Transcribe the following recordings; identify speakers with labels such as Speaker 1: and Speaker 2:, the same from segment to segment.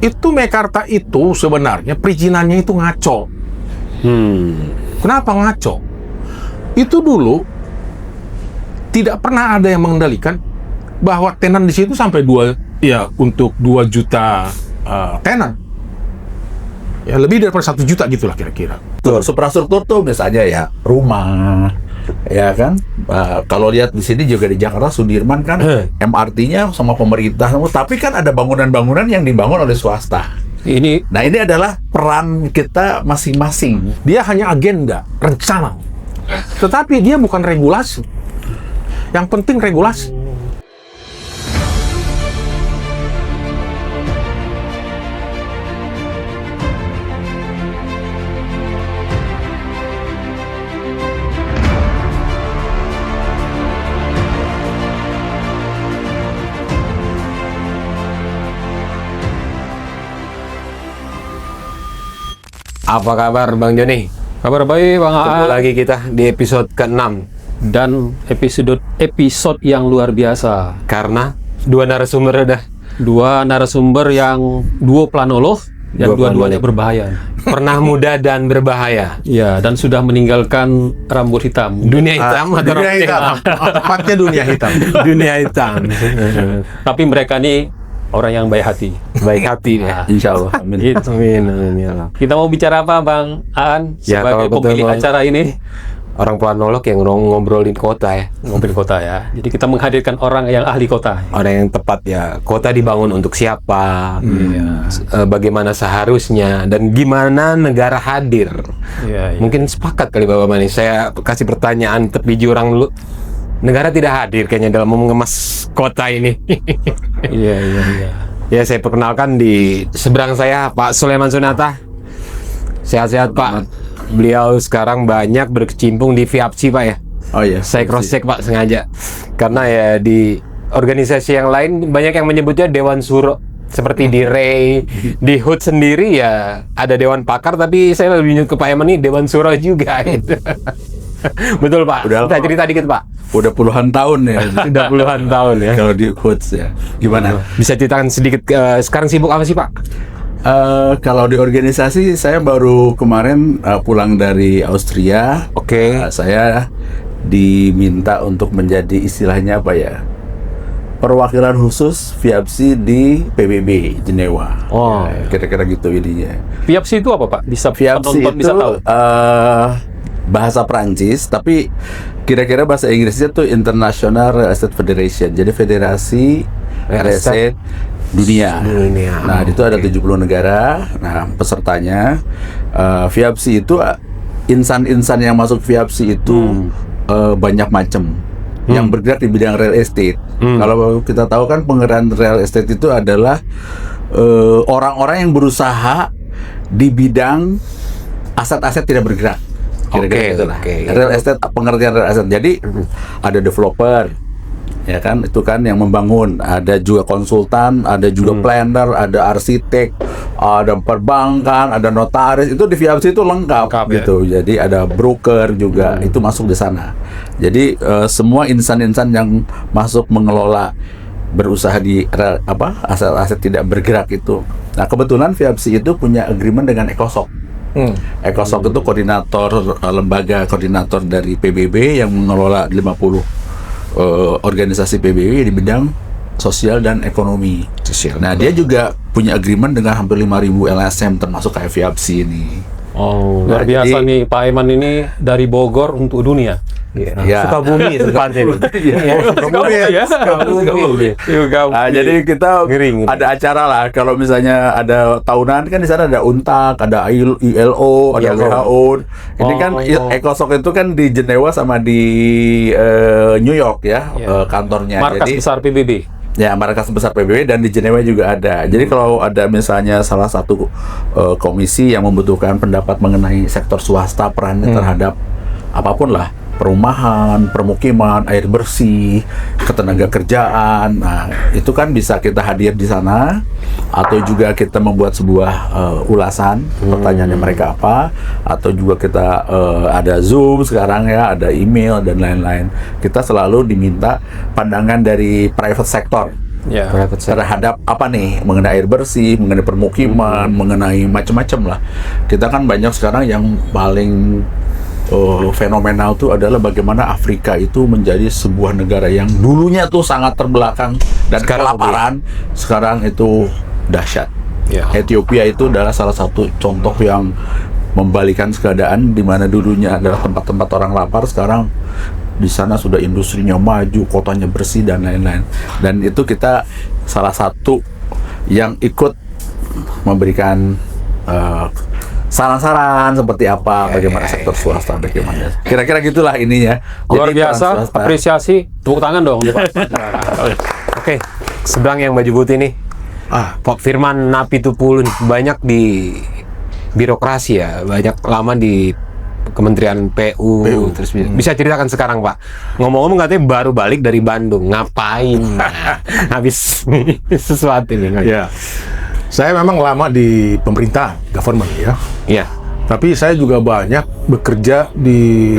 Speaker 1: Itu Meikarta itu sebenarnya perizinannya itu ngaco. Kenapa ngaco? Itu dulu tidak pernah ada yang mengendalikan bahwa tenan di situ sampai untuk 2 juta tenan. Ya lebih daripada 1 juta gitulah kira-kira.
Speaker 2: Tuh, suprastruktur tuh misalnya ya rumah, ya kan. Kalau lihat di sini juga di Jakarta Sudirman kan MRT-nya sama pemerintah, tapi kan ada bangunan-bangunan yang dibangun oleh swasta. Nah ini adalah peran kita masing-masing.
Speaker 1: Dia hanya agenda, rencana, tetapi dia bukan regulasi. Yang penting regulasi.
Speaker 3: Apa kabar Bang Joni?
Speaker 4: Kabar baik Bang
Speaker 3: Ketemu
Speaker 4: Aan.
Speaker 3: lagi kita di episode ke-6.
Speaker 4: Dan episode yang luar biasa.
Speaker 3: Karena dua narasumber
Speaker 4: yang duo planolog yang dua-duanya berbahaya.
Speaker 3: pernah muda dan berbahaya.
Speaker 4: Ya, dan sudah meninggalkan rambut hitam.
Speaker 3: Dunia hitam atau
Speaker 1: Dunia hitam. Tepatnya dunia hitam.
Speaker 3: dunia hitam.
Speaker 4: Tapi mereka ini orang yang baik hati.
Speaker 3: Baik hati ya.
Speaker 2: Insya Allah. Amin.
Speaker 4: Gitu.
Speaker 3: Amin, amin ya Allah.
Speaker 4: Kita mau bicara apa Bang Aan
Speaker 3: Ya,
Speaker 4: sebagai
Speaker 3: kalau
Speaker 4: pemilik
Speaker 3: betul,
Speaker 4: acara ini?
Speaker 3: Orang planolog yang ngobrolin kota ya.
Speaker 4: Ngobrol kota ya. Jadi kita menghadirkan orang yang ahli kota.
Speaker 3: Orang yang tepat ya. Kota dibangun untuk siapa? Bagaimana seharusnya dan gimana negara hadir?
Speaker 4: Iya.
Speaker 3: Mungkin sepakat kali Bapak Mani. Saya kasih pertanyaan tepi jurang dulu. Negara tidak hadir kayaknya dalam mengemas kota ini.
Speaker 4: Iya.
Speaker 3: Ya, saya perkenalkan di seberang saya Pak Sulaiman Sunata. Sehat-sehat Pak. Beliau sekarang banyak berkecimpung di FIAPSI Pak ya.
Speaker 2: Oh iya.
Speaker 3: Saya cross check Pak sengaja. Karena ya di organisasi yang lain banyak yang menyebutnya Dewan Suro. Seperti di REI, di HUT sendiri ya ada Dewan Pakar, tapi saya lebih nyut ke Pak Eman nih Dewan Suro juga gitu. Betul Pak. Kita cerita dikit Pak.
Speaker 2: Udah puluhan tahun ya.
Speaker 3: Sudah puluhan tahun ya.
Speaker 2: Kalau di HUTS ya. Gimana?
Speaker 3: Bisa ceritakan sedikit sekarang sibuk apa sih Pak?
Speaker 2: Kalau di organisasi saya baru kemarin pulang dari Austria.
Speaker 3: Oke.
Speaker 2: Saya diminta untuk menjadi istilahnya apa ya? Perwakilan khusus FIAPSI di PBB Jenewa.
Speaker 3: Oh,
Speaker 2: Ya, kira-kira gitu ininya.
Speaker 4: FIAPSI itu apa Pak? Bisa
Speaker 2: FIAPSI
Speaker 4: penonton
Speaker 2: itu
Speaker 4: bisa tahu.
Speaker 2: bahasa Prancis, tapi kira-kira bahasa Inggrisnya tuh International Real Estate Federation. Jadi federasi real estate dunia. Nah, itu ada 70 negara. Nah, pesertanya FIAPSI itu insan-insan yang masuk FIAPSI itu banyak macam. Yang bergerak di bidang real estate. Kalau kita tahu kan penggerak real estate itu adalah orang-orang yang berusaha di bidang aset-aset tidak bergerak. Kira-kira gitu lah. Real estate, pengertian real estate. Jadi ada developer, ya kan, itu kan yang membangun. Ada juga konsultan, ada juga planner, ada arsitek, ada perbankan, ada notaris. Itu di FIAPSI itu lengkap gitu.
Speaker 4: Ya.
Speaker 2: Jadi ada broker juga, itu masuk di sana. Jadi semua insan-insan yang masuk mengelola berusaha di aset-aset tidak bergerak itu. Nah, kebetulan FIAPSI itu punya agreement dengan Ecosok. Ecosok itu koordinator lembaga koordinator dari PBB yang mengelola 50 organisasi PBB di bidang sosial dan ekonomi. Nah, dia juga punya agreement dengan hampir 5.000 LSM termasuk kayak FIAPSI ini.
Speaker 4: Oh, luar biasa nih Pak Eman ini dari Bogor untuk dunia.
Speaker 2: Ya.
Speaker 3: Sukabumi tempatnya.
Speaker 4: Sukabumi ya. Sukabumi.
Speaker 2: Jadi kita
Speaker 3: Ngeri.
Speaker 2: ada acara lah. Kalau misalnya ada tahunan kan di sana ada UNTAC, ada ILO, ada WHO. Ini kan Ecosok itu kan di Jenewa sama di New York ya, kantornya.
Speaker 4: Markas
Speaker 2: Jadi
Speaker 4: besar PBB.
Speaker 2: ya, markas besar PBB dan di Jenewa juga ada. Jadi kalau ada misalnya salah satu komisi yang membutuhkan pendapat mengenai sektor swasta perannya terhadap apapun lah, perumahan, permukiman, air bersih, ketenaga kerjaan. Nah, itu kan bisa kita hadir di sana atau juga kita membuat sebuah ulasan pertanyaannya mereka apa, atau juga kita ada Zoom sekarang ya, ada email dan lain-lain. Kita selalu diminta pandangan dari private sector.
Speaker 4: Ya.
Speaker 2: terhadap apa nih, mengenai air bersih, mengenai permukiman, mengenai macam-macam lah. Kita kan banyak sekarang yang paling fenomenal tuh adalah bagaimana Afrika itu menjadi sebuah negara yang dulunya tuh sangat terbelakang dan kelaparan, sekarang itu dahsyat.
Speaker 4: Ya.
Speaker 2: Ethiopia itu adalah salah satu contoh yang membalikan keadaan, di mana dulunya adalah tempat-tempat orang lapar, sekarang di sana sudah industrinya maju, kotanya bersih dan lain-lain. Dan itu kita salah satu yang ikut memberikan saran-saran seperti apa, bagaimana sektor swasta, bagaimana. Kira-kira gitulah ininya.
Speaker 4: Luar
Speaker 2: Jadi peran
Speaker 4: biasa,
Speaker 2: swasta.
Speaker 4: apresiasi, tepuk tangan dong.
Speaker 3: Oke, seberang yang baju putih nih. Pak Firman Napitupulu nih, banyak di birokrasi ya, banyak lama di Kementerian PU. Terus bisa ceritakan sekarang, Pak. Ngomong-ngomong katanya baru balik dari Bandung, ngapain? Habis sesuatu nih.
Speaker 1: Ya, saya memang lama di pemerintah, government ya.
Speaker 3: Iya.
Speaker 1: Tapi saya juga banyak bekerja di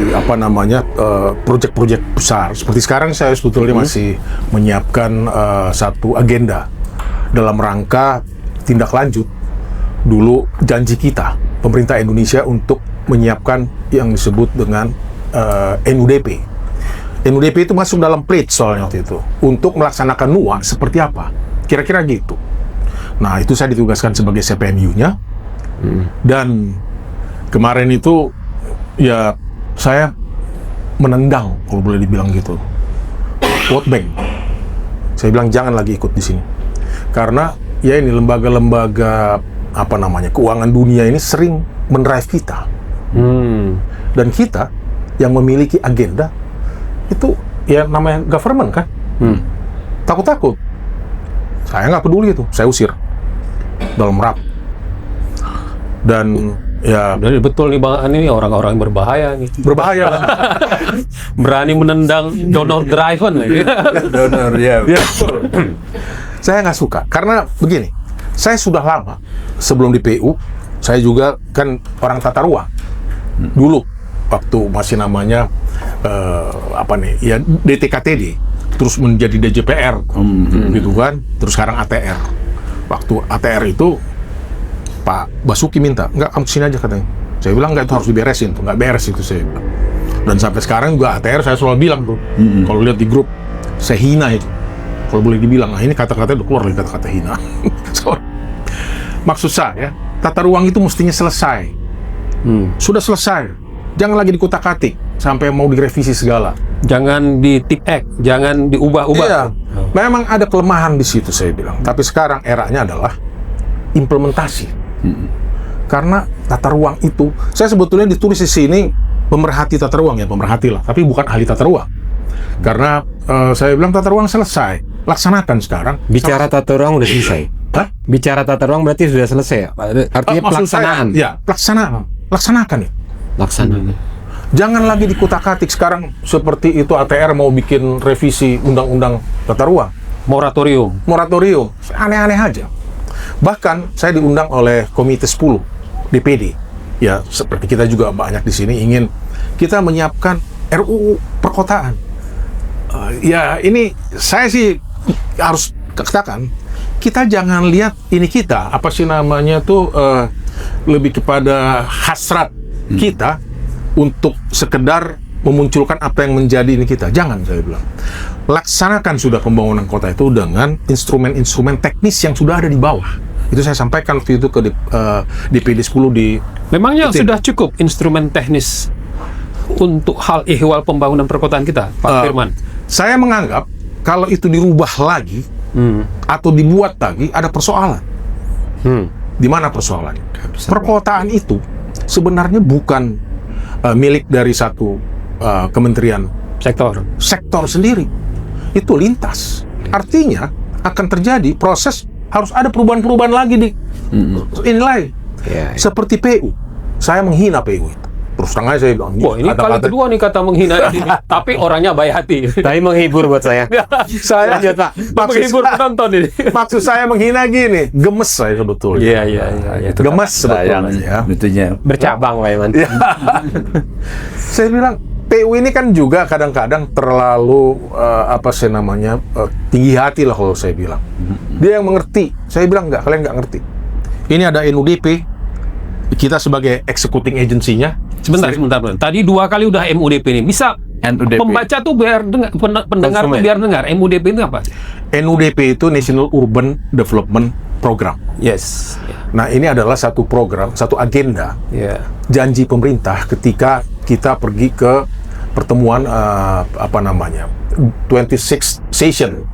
Speaker 1: proyek-proyek besar. Seperti sekarang saya sebetulnya masih menyiapkan satu agenda dalam rangka tindak lanjut dulu janji kita pemerintah Indonesia untuk menyiapkan yang disebut dengan NUDP. NUDP itu masuk dalam pledge soalnya waktu itu untuk melaksanakan NUA seperti apa, kira-kira gitu. Nah, itu saya ditugaskan sebagai CPNU-nya. Dan kemarin itu ya saya menendang, kalau boleh dibilang gitu, World Bank. Saya bilang jangan lagi ikut di sini karena ya ini lembaga-lembaga keuangan dunia ini sering mendrive kita. Dan kita yang memiliki agenda itu ya namanya government kan. Takut-takut. Saya nggak peduli itu, saya usir dalam rapat. Dan ya
Speaker 4: Jadi betul nih Bang Ani, ini orang-orang yang berbahaya nih.
Speaker 1: berbahaya.
Speaker 4: Berani menendang Donald Driven lagi.
Speaker 2: Donor ya.
Speaker 1: Ya. Saya nggak suka karena begini, saya sudah lama sebelum di PU, saya juga kan orang tata ruang dulu waktu masih namanya DTKTD, terus menjadi DJPR gitu kan, terus sekarang ATR. Waktu ATR itu Pak Basuki minta, nggak kamu kesini aja katanya. Saya bilang nggak, itu harus diberesin tuh, nggak beres itu saya bilang. Dan sampai sekarang juga ATR saya selalu bilang tuh, kalau lihat di grup saya hina itu. Kalau boleh dibilang, nah ini kata-katanya udah keluar dari kata-kata hina. Maksud saya, tata ruang itu mestinya selesai. Sudah selesai. Jangan lagi dikutak-katik sampai mau direvisi segala.
Speaker 4: Jangan di tip X, jangan diubah-ubah.
Speaker 1: Iya, memang ada kelemahan di situ saya bilang. Tapi sekarang eranya adalah implementasi. Karena tata ruang itu, saya sebetulnya ditulis di sini pemerhati tata ruang ya, pemerhati lah. Tapi bukan ahli tata ruang. Karena saya bilang tata ruang selesai, laksanakan sekarang.
Speaker 3: Bicara tata ruang udah selesai.
Speaker 1: Hah?
Speaker 3: Bicara tata ruang berarti sudah selesai ya? Artinya
Speaker 1: Maksud
Speaker 3: pelaksanaan.
Speaker 1: saya, ya, laksanakan ya.
Speaker 3: Laksanaan.
Speaker 1: Jangan lagi dikutak-katik sekarang seperti itu ATR mau bikin revisi undang-undang tata ruang.
Speaker 4: Moratorium.
Speaker 1: Aneh-aneh aja. Bahkan saya diundang oleh Komite 10 DPD. Ya, seperti kita juga banyak di sini ingin kita menyiapkan RUU perkotaan. Ya, ini saya sih harus katakan, kita jangan lihat ini kita, apa sih namanya tuh, lebih kepada hasrat kita untuk sekedar memunculkan apa yang menjadi ini kita. Jangan, saya bilang. Laksanakan sudah pembangunan kota itu dengan instrumen-instrumen teknis yang sudah ada di bawah. Itu saya sampaikan waktu itu ke DPD 10 di...
Speaker 4: Memangnya sudah cukup instrumen teknis untuk hal ihwal pembangunan perkotaan kita, Pak Firman?
Speaker 1: Saya menganggap kalau itu dirubah lagi atau dibuat lagi, ada persoalan. Di mana persoalannya? Perkotaan itu sebenarnya bukan milik dari satu kementerian sektor sendiri. Itu lintas. Artinya akan terjadi proses, harus ada perubahan-perubahan lagi di inlay. Seperti PU. Saya menghina PU itu. Terus terang aja saya bilang,
Speaker 4: wah, ini kali kedua nih kata menghina ini. Tapi orangnya baik hati.
Speaker 3: Tapi menghibur buat saya.
Speaker 1: Saya
Speaker 3: Lanjut, Pak.
Speaker 4: Menghibur penonton ini.
Speaker 1: Maksud saya menghina gini, gemes saya sebetulnya.
Speaker 4: Iya.
Speaker 1: Gemes sebetulnya.
Speaker 2: Itunya
Speaker 3: Bercabang, Pak Iman.
Speaker 1: Saya bilang, PU ini kan juga kadang-kadang terlalu tinggi hati lah kalau saya bilang. Dia yang mengerti. Saya bilang enggak, kalian nggak ngerti. Ini ada NUDP, kita sebagai executing agency-nya.
Speaker 4: Sebentar. Tadi 2 kali udah MUDP ini. Bisa
Speaker 2: NUDP.
Speaker 4: pembaca tuh biar dengar, pendengar tuh
Speaker 3: Konsumen.
Speaker 4: biar dengar. MUDP itu apa?
Speaker 1: NUDP itu National Urban Development Program.
Speaker 4: Yes.
Speaker 1: Nah, ini adalah satu program, satu agenda
Speaker 4: Ya.
Speaker 1: janji pemerintah ketika kita pergi ke pertemuan 26 session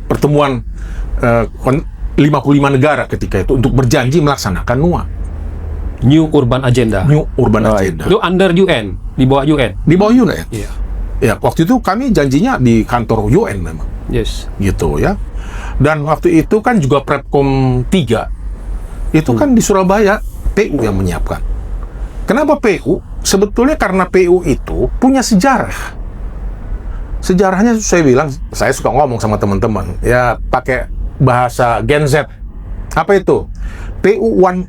Speaker 1: pertemuan 55 negara ketika itu untuk berjanji melaksanakan NUA,
Speaker 4: New Urban Agenda.
Speaker 1: New Urban Agenda,
Speaker 4: Itu under UN, di bawah UN.
Speaker 1: di bawah UN.
Speaker 4: Iya.
Speaker 1: Ya, waktu itu kami janjinya di kantor UN memang.
Speaker 4: Yes.
Speaker 1: Gitu ya. Dan waktu itu kan juga Prepcom 3 itu kan di Surabaya PU yang menyiapkan. Kenapa PU? Sebetulnya karena PU itu punya sejarah. Sejarahnya saya bilang, saya suka ngomong sama teman-teman, ya pakai bahasa Gen Z. Apa itu? PU 1.0.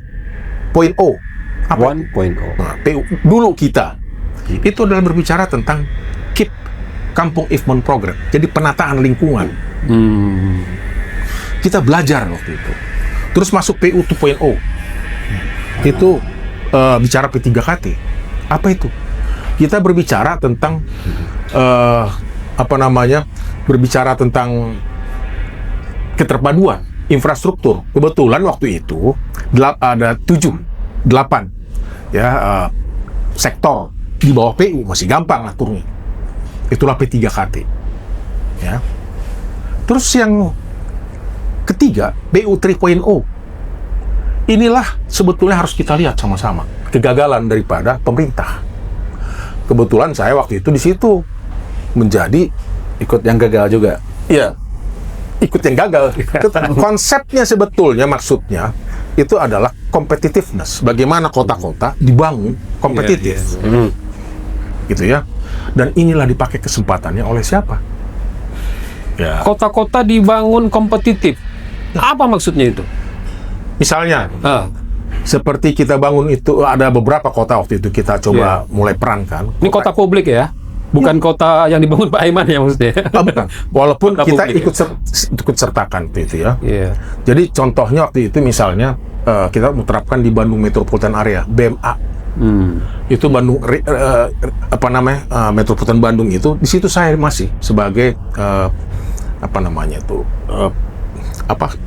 Speaker 1: Apa?
Speaker 3: 1.0.
Speaker 1: Nah, PU dulu kita itu adalah berbicara tentang KIP, Kampung Improvement Program. Jadi penataan lingkungan. Kita belajar waktu itu. Terus masuk PU 2.0. Itu bicara P3KT. Apa itu? Kita berbicara tentang berbicara tentang keterpaduan infrastruktur. Kebetulan waktu itu ada 8 sektor di bawah PU, masih gampang aturnya. Itulah P3KT. Ya. Terus yang ketiga, PU 3.0. Inilah sebetulnya harus kita lihat sama-sama kegagalan daripada pemerintah. Kebetulan saya waktu itu di situ menjadi
Speaker 2: Ikut yang gagal juga.
Speaker 1: ya ikut yang gagal. Konsepnya sebetulnya maksudnya itu adalah competitiveness. Bagaimana kota-kota dibangun kompetitif. Gitu ya. Dan inilah dipakai kesempatannya oleh siapa? Ya.
Speaker 4: Kota-kota dibangun kompetitif. Apa maksudnya itu?
Speaker 1: Misalnya
Speaker 4: Ah,
Speaker 1: seperti kita bangun itu, ada beberapa kota waktu itu kita coba mulai perankan.
Speaker 4: ini kota publik ya? Bukan kota yang dibangun Pak Aiman ya maksudnya?
Speaker 1: Bukan. Walaupun
Speaker 4: Kota
Speaker 1: kita
Speaker 4: publik,
Speaker 1: ikut sertakan itu ya.
Speaker 4: Iya.
Speaker 1: Jadi contohnya waktu itu misalnya kita menerapkan di Bandung Metropolitan Area BMA. Itu Bandung Metropolitan Bandung itu di situ saya masih sebagai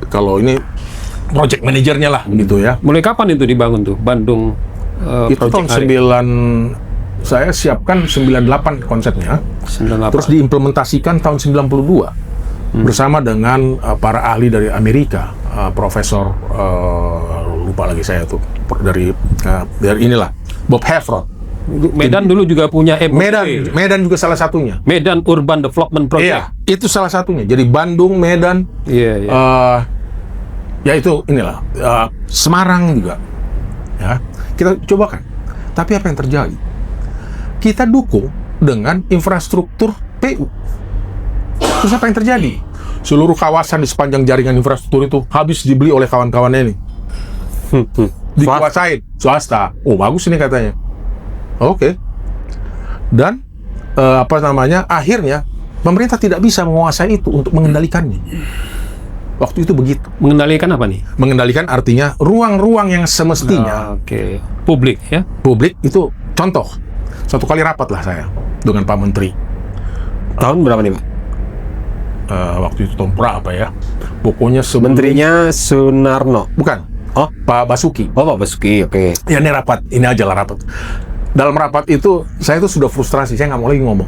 Speaker 1: kalau ini project manajernya lah gitu ya.
Speaker 4: Mulai kapan itu dibangun tuh Bandung
Speaker 1: Itu tahun
Speaker 4: Project Area?
Speaker 1: saya siapkan 98 konsepnya.
Speaker 4: 98.
Speaker 1: Terus diimplementasikan tahun 92 bersama dengan para ahli dari Amerika, Profesor lupa lagi saya tuh dari inilah Bob Heffron.
Speaker 4: Medan dulu juga punya
Speaker 1: Medan juga salah satunya.
Speaker 4: Medan Urban Development Project.
Speaker 1: Iya, itu salah satunya. Jadi Bandung, Medan,
Speaker 4: Iya.
Speaker 1: ya itu inilah Semarang juga. Ya, kita cobakan. Tapi apa yang terjadi? Kita dukung dengan infrastruktur PU. Terus apa yang terjadi? Seluruh kawasan di sepanjang jaringan infrastruktur itu habis dibeli oleh kawan-kawannya ini. Dikuasain swasta. Oh, bagus ini katanya. Oke. Dan akhirnya pemerintah tidak bisa menguasai itu untuk mengendalikannya. Waktu itu begitu.
Speaker 4: Mengendalikan apa nih?
Speaker 1: Mengendalikan artinya ruang-ruang yang semestinya
Speaker 4: Oke. Publik ya.
Speaker 1: publik itu. Contoh, satu kali rapat lah saya dengan Pak Menteri.
Speaker 3: Tahun berapa nih, Pak?
Speaker 1: Waktu itu tahun berapa ya? Pokoknya
Speaker 3: Menterinya Sunarno.
Speaker 1: bukan.
Speaker 3: Oh,
Speaker 1: Pak Basuki.
Speaker 3: Pak Basuki, oke.
Speaker 1: Ya ini rapat, ini aja lah rapat. Dalam rapat itu saya tuh sudah frustrasi, saya nggak mau lagi ngomong.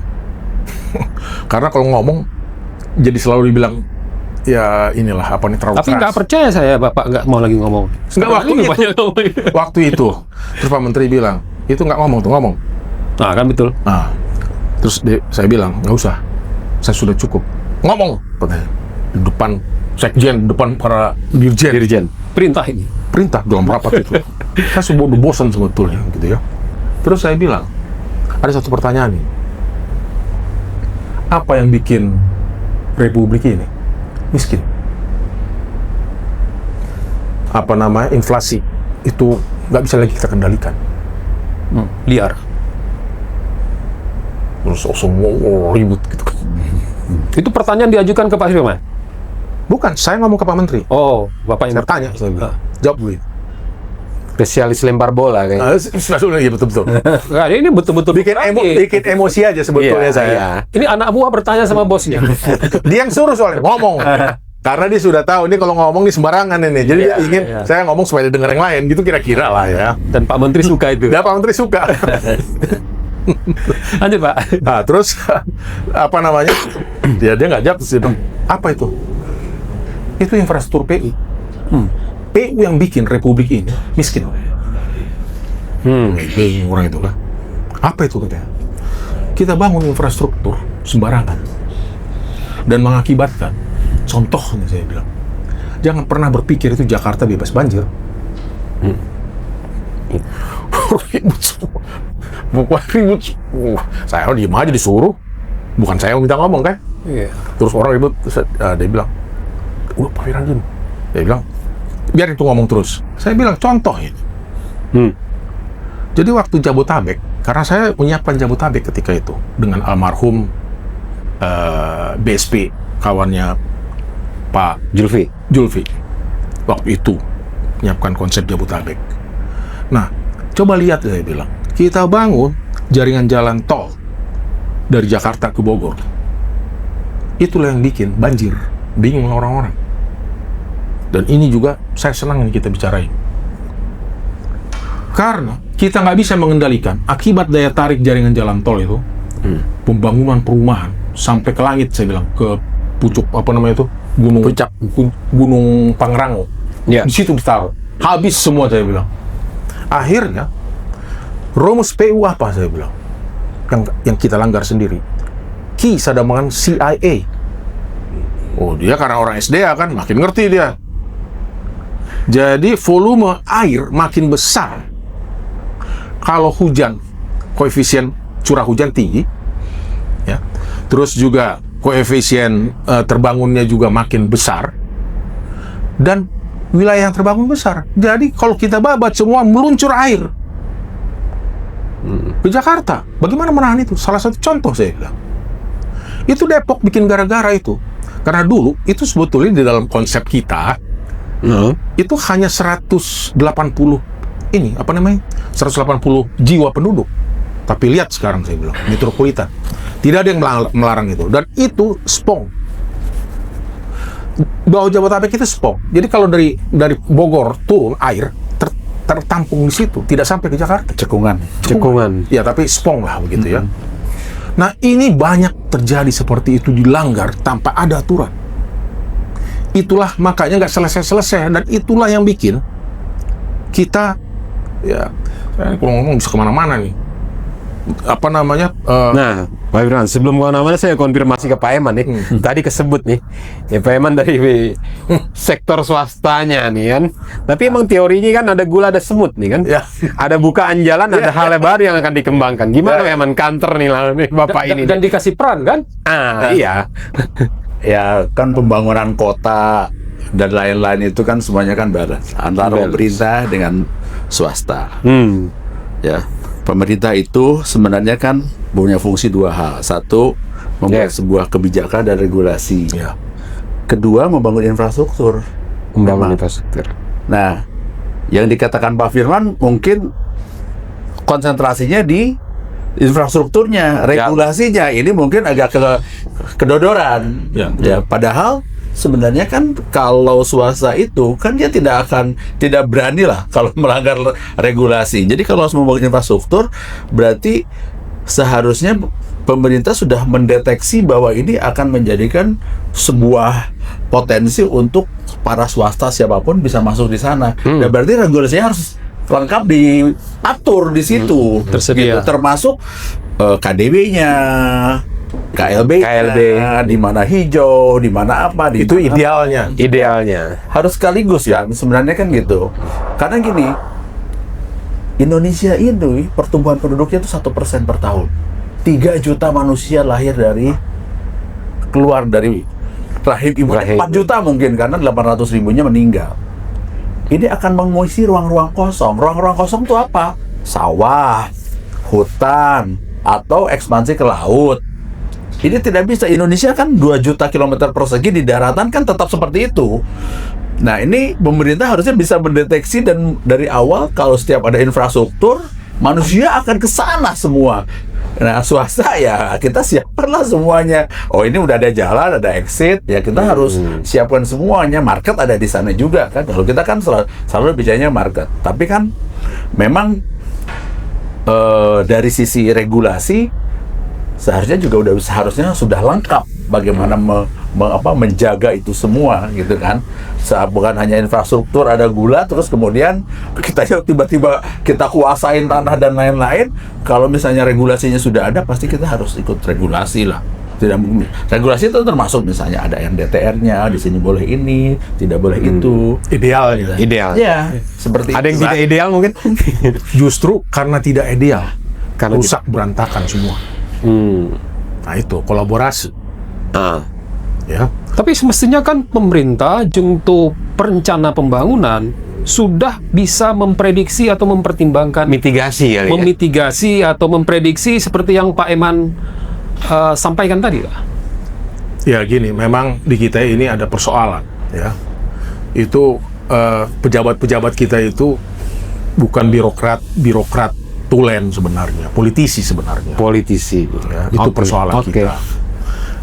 Speaker 1: Karena kalau ngomong jadi selalu dibilang ya inilah terlalu
Speaker 4: Tapi
Speaker 1: keras.
Speaker 4: nggak percaya saya Bapak nggak mau lagi ngomong.
Speaker 1: Nggak, waktu
Speaker 4: Ini
Speaker 1: itu.
Speaker 4: banyak ngomong.
Speaker 1: Waktu itu. Terus Pak Menteri bilang, itu nggak ngomong tuh, ngomong.
Speaker 4: Nah kan betul.
Speaker 1: Nah, terus saya bilang, nggak usah, saya sudah cukup. Ngomong, katanya. Di depan sekjen, di depan para dirjen.
Speaker 4: Perintah ini.
Speaker 1: Perintah dalam rapat itu. Saya sudah bosan sebetulnya, gitu ya. Terus saya bilang, ada satu pertanyaan nih. Apa yang bikin Republik ini miskin? inflasi itu nggak bisa lagi kita kendalikan.
Speaker 4: Liar.
Speaker 1: Terus semua ribut gitu kan.
Speaker 4: Itu pertanyaan diajukan ke Pak Firman?
Speaker 1: Bukan, saya ngomong ke Pak Menteri.
Speaker 4: Oh, Bapak yang
Speaker 1: Saya tanya, saya bilang, jawab gue.
Speaker 3: Spesialis lempar bola kayaknya.
Speaker 1: Iya betul-betul.
Speaker 4: Nah, ini betul-betul
Speaker 1: bikin emosi aja sebetulnya
Speaker 3: Iya,
Speaker 1: saya.
Speaker 3: iya.
Speaker 4: Ini anak buah bertanya sama bosnya.
Speaker 1: Dia yang suruh soalnya ngomong. Karena dia sudah tahu ini kalau ngomong ini sembarangan ini. Jadi dia ingin saya ngomong supaya dia dengar yang lain gitu kira-kira lah ya.
Speaker 4: Dan Pak Menteri suka itu.
Speaker 1: Dan Pak Menteri suka.
Speaker 4: Lanjut, Pak.
Speaker 1: Nah, terus dia nggak jawab, terus dia bilang, apa itu? Itu infrastruktur PU. PU yang bikin Republik ini miskin. Bingung orang itu kan. Apa itu katanya? Kita bangun infrastruktur sembarangan dan mengakibatkan, contohnya saya bilang, jangan pernah berpikir itu Jakarta bebas banjir. Ribut semua. Bukan ribut. Saya diem aja disuruh. Bukan saya yang minta ngomong kan?
Speaker 4: Iya.
Speaker 1: Terus orang ribut, terus dia bilang, udah Pak Firman diem. Dia bilang, biar itu ngomong terus. Saya bilang, contoh ini. Jadi waktu Jabotabek, karena saya menyiapkan Jabotabek ketika itu, dengan almarhum BSP, kawannya Pak Julfi. Waktu itu, menyiapkan konsep Jabotabek. Nah, coba lihat saya bilang, kita bangun jaringan jalan tol dari Jakarta ke Bogor. Itulah yang bikin banjir. Bingung orang-orang. Dan ini juga saya senang ini kita bicarain. Karena kita nggak bisa mengendalikan akibat daya tarik jaringan jalan tol itu, pembangunan perumahan sampai ke langit, saya bilang, ke pucuk Gunung Pangrango.
Speaker 3: Ya.
Speaker 1: Di situ ditaruh. Habis semua, saya bilang. Akhirnya rumus PU apa, saya bilang, yang kita langgar sendiri. Sadamangan CIA. Oh, dia karena orang SDA kan makin ngerti dia. Jadi volume air makin besar kalau hujan, koefisien curah hujan tinggi, ya. Terus juga koefisien terbangunnya juga makin besar, dan wilayah yang terbangun besar. Jadi kalau kita babat semua meluncur air ke Jakarta. Bagaimana menahan itu? Salah satu contoh saya bilang. Itu Depok bikin gara-gara itu. Karena dulu itu sebetulnya di dalam konsep kita itu hanya 180 jiwa penduduk. Tapi lihat sekarang, saya bilang, metropolitan. Tidak ada yang melarang itu. Dan itu spong. Bawah Jabotabek itu spong. Jadi kalau dari Bogor turun air tertampung di situ, tidak sampai ke Jakarta.
Speaker 2: Cekungan.
Speaker 1: Ya, tapi spong lah begitu ya. Nah, ini banyak terjadi seperti itu, dilanggar tanpa ada aturan. Itulah makanya nggak selesai-selesai, dan itulah yang bikin kita, ya, saya kalau ngomong bisa kemana-mana nih.
Speaker 3: Nah, Pak Firman, sebelum kemana-mana saya konfirmasi ke Pak Eman nih. Tadi kesebut nih, ya Pak Eman dari sektor swastanya nih kan. Tapi emang teorinya kan ada gula, ada semut nih kan.
Speaker 1: Ya.
Speaker 3: Ada bukaan jalan, ada hal baru yang akan dikembangkan. Gimana Pak Eman kantor nih lah nih Bapak ini?
Speaker 4: Dan dikasih peran kan?
Speaker 3: Iya.
Speaker 2: Ya kan pembangunan kota dan lain-lain itu kan semuanya kan balance antara pemerintah dengan swasta. Ya, pemerintah itu sebenarnya kan punya fungsi dua hal. Satu, membuat sebuah kebijakan dan regulasi.
Speaker 1: Ya.
Speaker 2: Kedua, membangun infrastruktur. Nah, yang dikatakan Pak Firman mungkin konsentrasinya di infrastrukturnya, regulasinya ini mungkin agak kedodoran. Ya, padahal sebenarnya kan kalau swasta itu kan dia tidak berani lah kalau melanggar regulasi. Jadi kalau harus membangun infrastruktur, berarti seharusnya pemerintah sudah mendeteksi bahwa ini akan menjadikan sebuah potensi untuk para swasta siapapun bisa masuk di sana. Dan berarti regulasinya harus lengkap diatur di situ,
Speaker 4: tersedia,
Speaker 2: gitu. Termasuk KDB-nya, KLB, di mana hijau, di mana apa,
Speaker 1: Itu idealnya.
Speaker 2: Harus sekaligus ya, sebenarnya kan gitu. Karena gini, Indonesia ini pertumbuhan penduduknya itu 1% per tahun. 3 juta manusia keluar dari rahim ibu. 4 juta mungkin, karena 800 ribunya meninggal. ini akan mengisi ruang-ruang kosong. Ruang-ruang kosong itu apa? Sawah, hutan, atau ekspansi ke laut. Ini tidak bisa. Indonesia kan 2 juta kilometer persegi di daratan kan tetap seperti itu. Nah, ini pemerintah harusnya bisa mendeteksi dan dari awal kalau setiap ada infrastruktur, manusia akan ke sana semua. Nah, swasta ya kita siapkanlah semuanya. Oh, ini udah ada jalan, ada exit, ya kita harus siapkan semuanya. Market ada di sana juga kan. Kalau kita kan selalu bicaranya market. Tapi kan memang dari sisi regulasi seharusnya juga seharusnya sudah lengkap bagaimana menjaga itu semua gitu kan. Bukan hanya infrastruktur ada gula terus kemudian kita tiba-tiba kita kuasain tanah dan lain-lain. Kalau misalnya regulasinya sudah ada pasti kita harus ikut regulasi lah. Tidak regulasi itu termasuk misalnya ada RDTR-nya, di sini boleh ini, tidak boleh itu.
Speaker 1: Ideal gitu.
Speaker 3: Ideal.
Speaker 2: Ya, seperti
Speaker 3: Ada yang
Speaker 2: itu.
Speaker 3: tidak ideal mungkin?
Speaker 1: Justru karena tidak ideal,
Speaker 3: Karena
Speaker 1: rusak berantakan semua. Nah itu kolaborasi, ya.
Speaker 4: Tapi semestinya kan pemerintah untuk perencana pembangunan sudah bisa memprediksi atau mempertimbangkan
Speaker 3: Mitigasi kali ya?
Speaker 4: memitigasi atau memprediksi seperti yang Pak Eman sampaikan tadi, Pak.
Speaker 1: Ya gini, memang di kita ini ada persoalan, ya. Itu pejabat-pejabat kita itu bukan birokrat tulen sebenarnya, politisi sebenarnya.
Speaker 3: Politisi.
Speaker 1: Ya, itu
Speaker 3: Oke,
Speaker 1: persoalan
Speaker 3: oke.
Speaker 1: kita.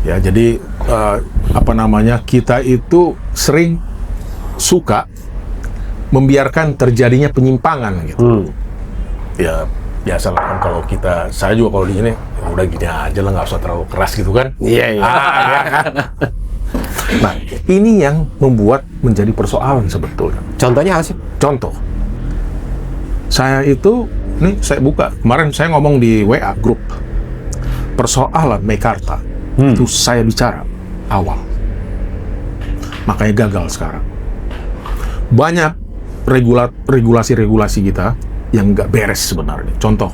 Speaker 1: Ya, jadi kita itu sering suka membiarkan terjadinya penyimpangan gitu. Ya biasalah kan kalau saya juga kalau di sini ya udah gini aja lah, nggak usah terlalu keras gitu kan.
Speaker 3: Iya, iya.
Speaker 1: Ya kan? Nah, ini yang membuat menjadi persoalan sebetulnya.
Speaker 3: Contohnya apa sih?
Speaker 1: Contoh, saya buka kemarin saya ngomong di WA grup persoalan Meikarta. Itu saya bicara awal, makanya gagal sekarang. Banyak regulasi kita yang nggak beres sebenarnya. Contoh,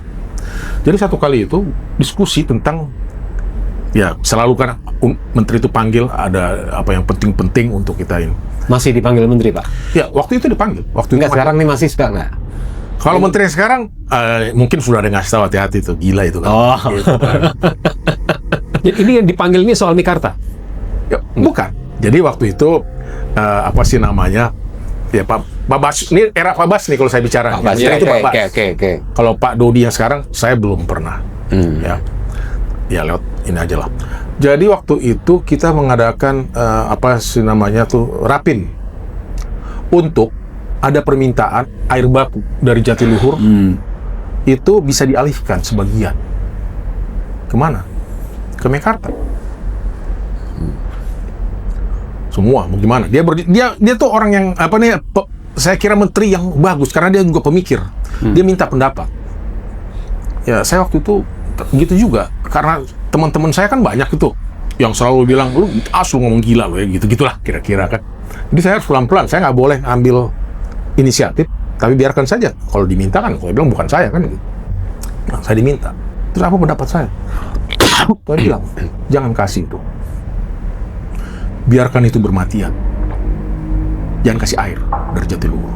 Speaker 1: jadi satu kali itu diskusi tentang, ya selalu kan menteri itu panggil ada apa yang penting-penting untuk kita ini.
Speaker 3: Masih dipanggil menteri, Pak?
Speaker 1: Ya waktu itu dipanggil. Waktu
Speaker 3: Enggak,
Speaker 1: itu
Speaker 3: sekarang nih masih suka nggak?
Speaker 1: kalau menteri yang sekarang mungkin sudah ada ngasih tahu, hati-hati tuh, gila itu kan.
Speaker 3: Oh.
Speaker 1: Gitu kan.
Speaker 4: Ini yang dipanggil ini soal Meikarta.
Speaker 1: Ya, bukan. Jadi waktu itu apa sih namanya? Ya Pak Bas, ini era Pak Bas nih kalau saya bicara.
Speaker 3: Pak Bas,
Speaker 1: Ya, itu Pak Bas.
Speaker 3: oke.
Speaker 1: Kalau Pak Dodi yang sekarang saya belum pernah. Ya lewat ini aja lah. Jadi waktu itu kita mengadakan rapin untuk ada permintaan air baku dari Jatiluhur itu bisa dialihkan sebagian. Kemana? Ke Meikarta. Semua mau gimana? Dia tuh orang yang saya kira menteri yang bagus karena dia juga pemikir. Dia minta pendapat. Ya saya waktu itu gitu juga karena teman-teman saya kan banyak itu yang selalu bilang lu ngomong gila lo ya gitulah kira-kira kan. Jadi saya harus pelan-pelan, saya nggak boleh ambil inisiatif, tapi biarkan saja. Kalau diminta kan, saya bilang bukan saya kan. Nah, saya diminta. Terus apa pendapat saya? Saya bilang jangan kasih itu. Biarkan itu bermatian. Jangan kasih air dari Jatiluhur.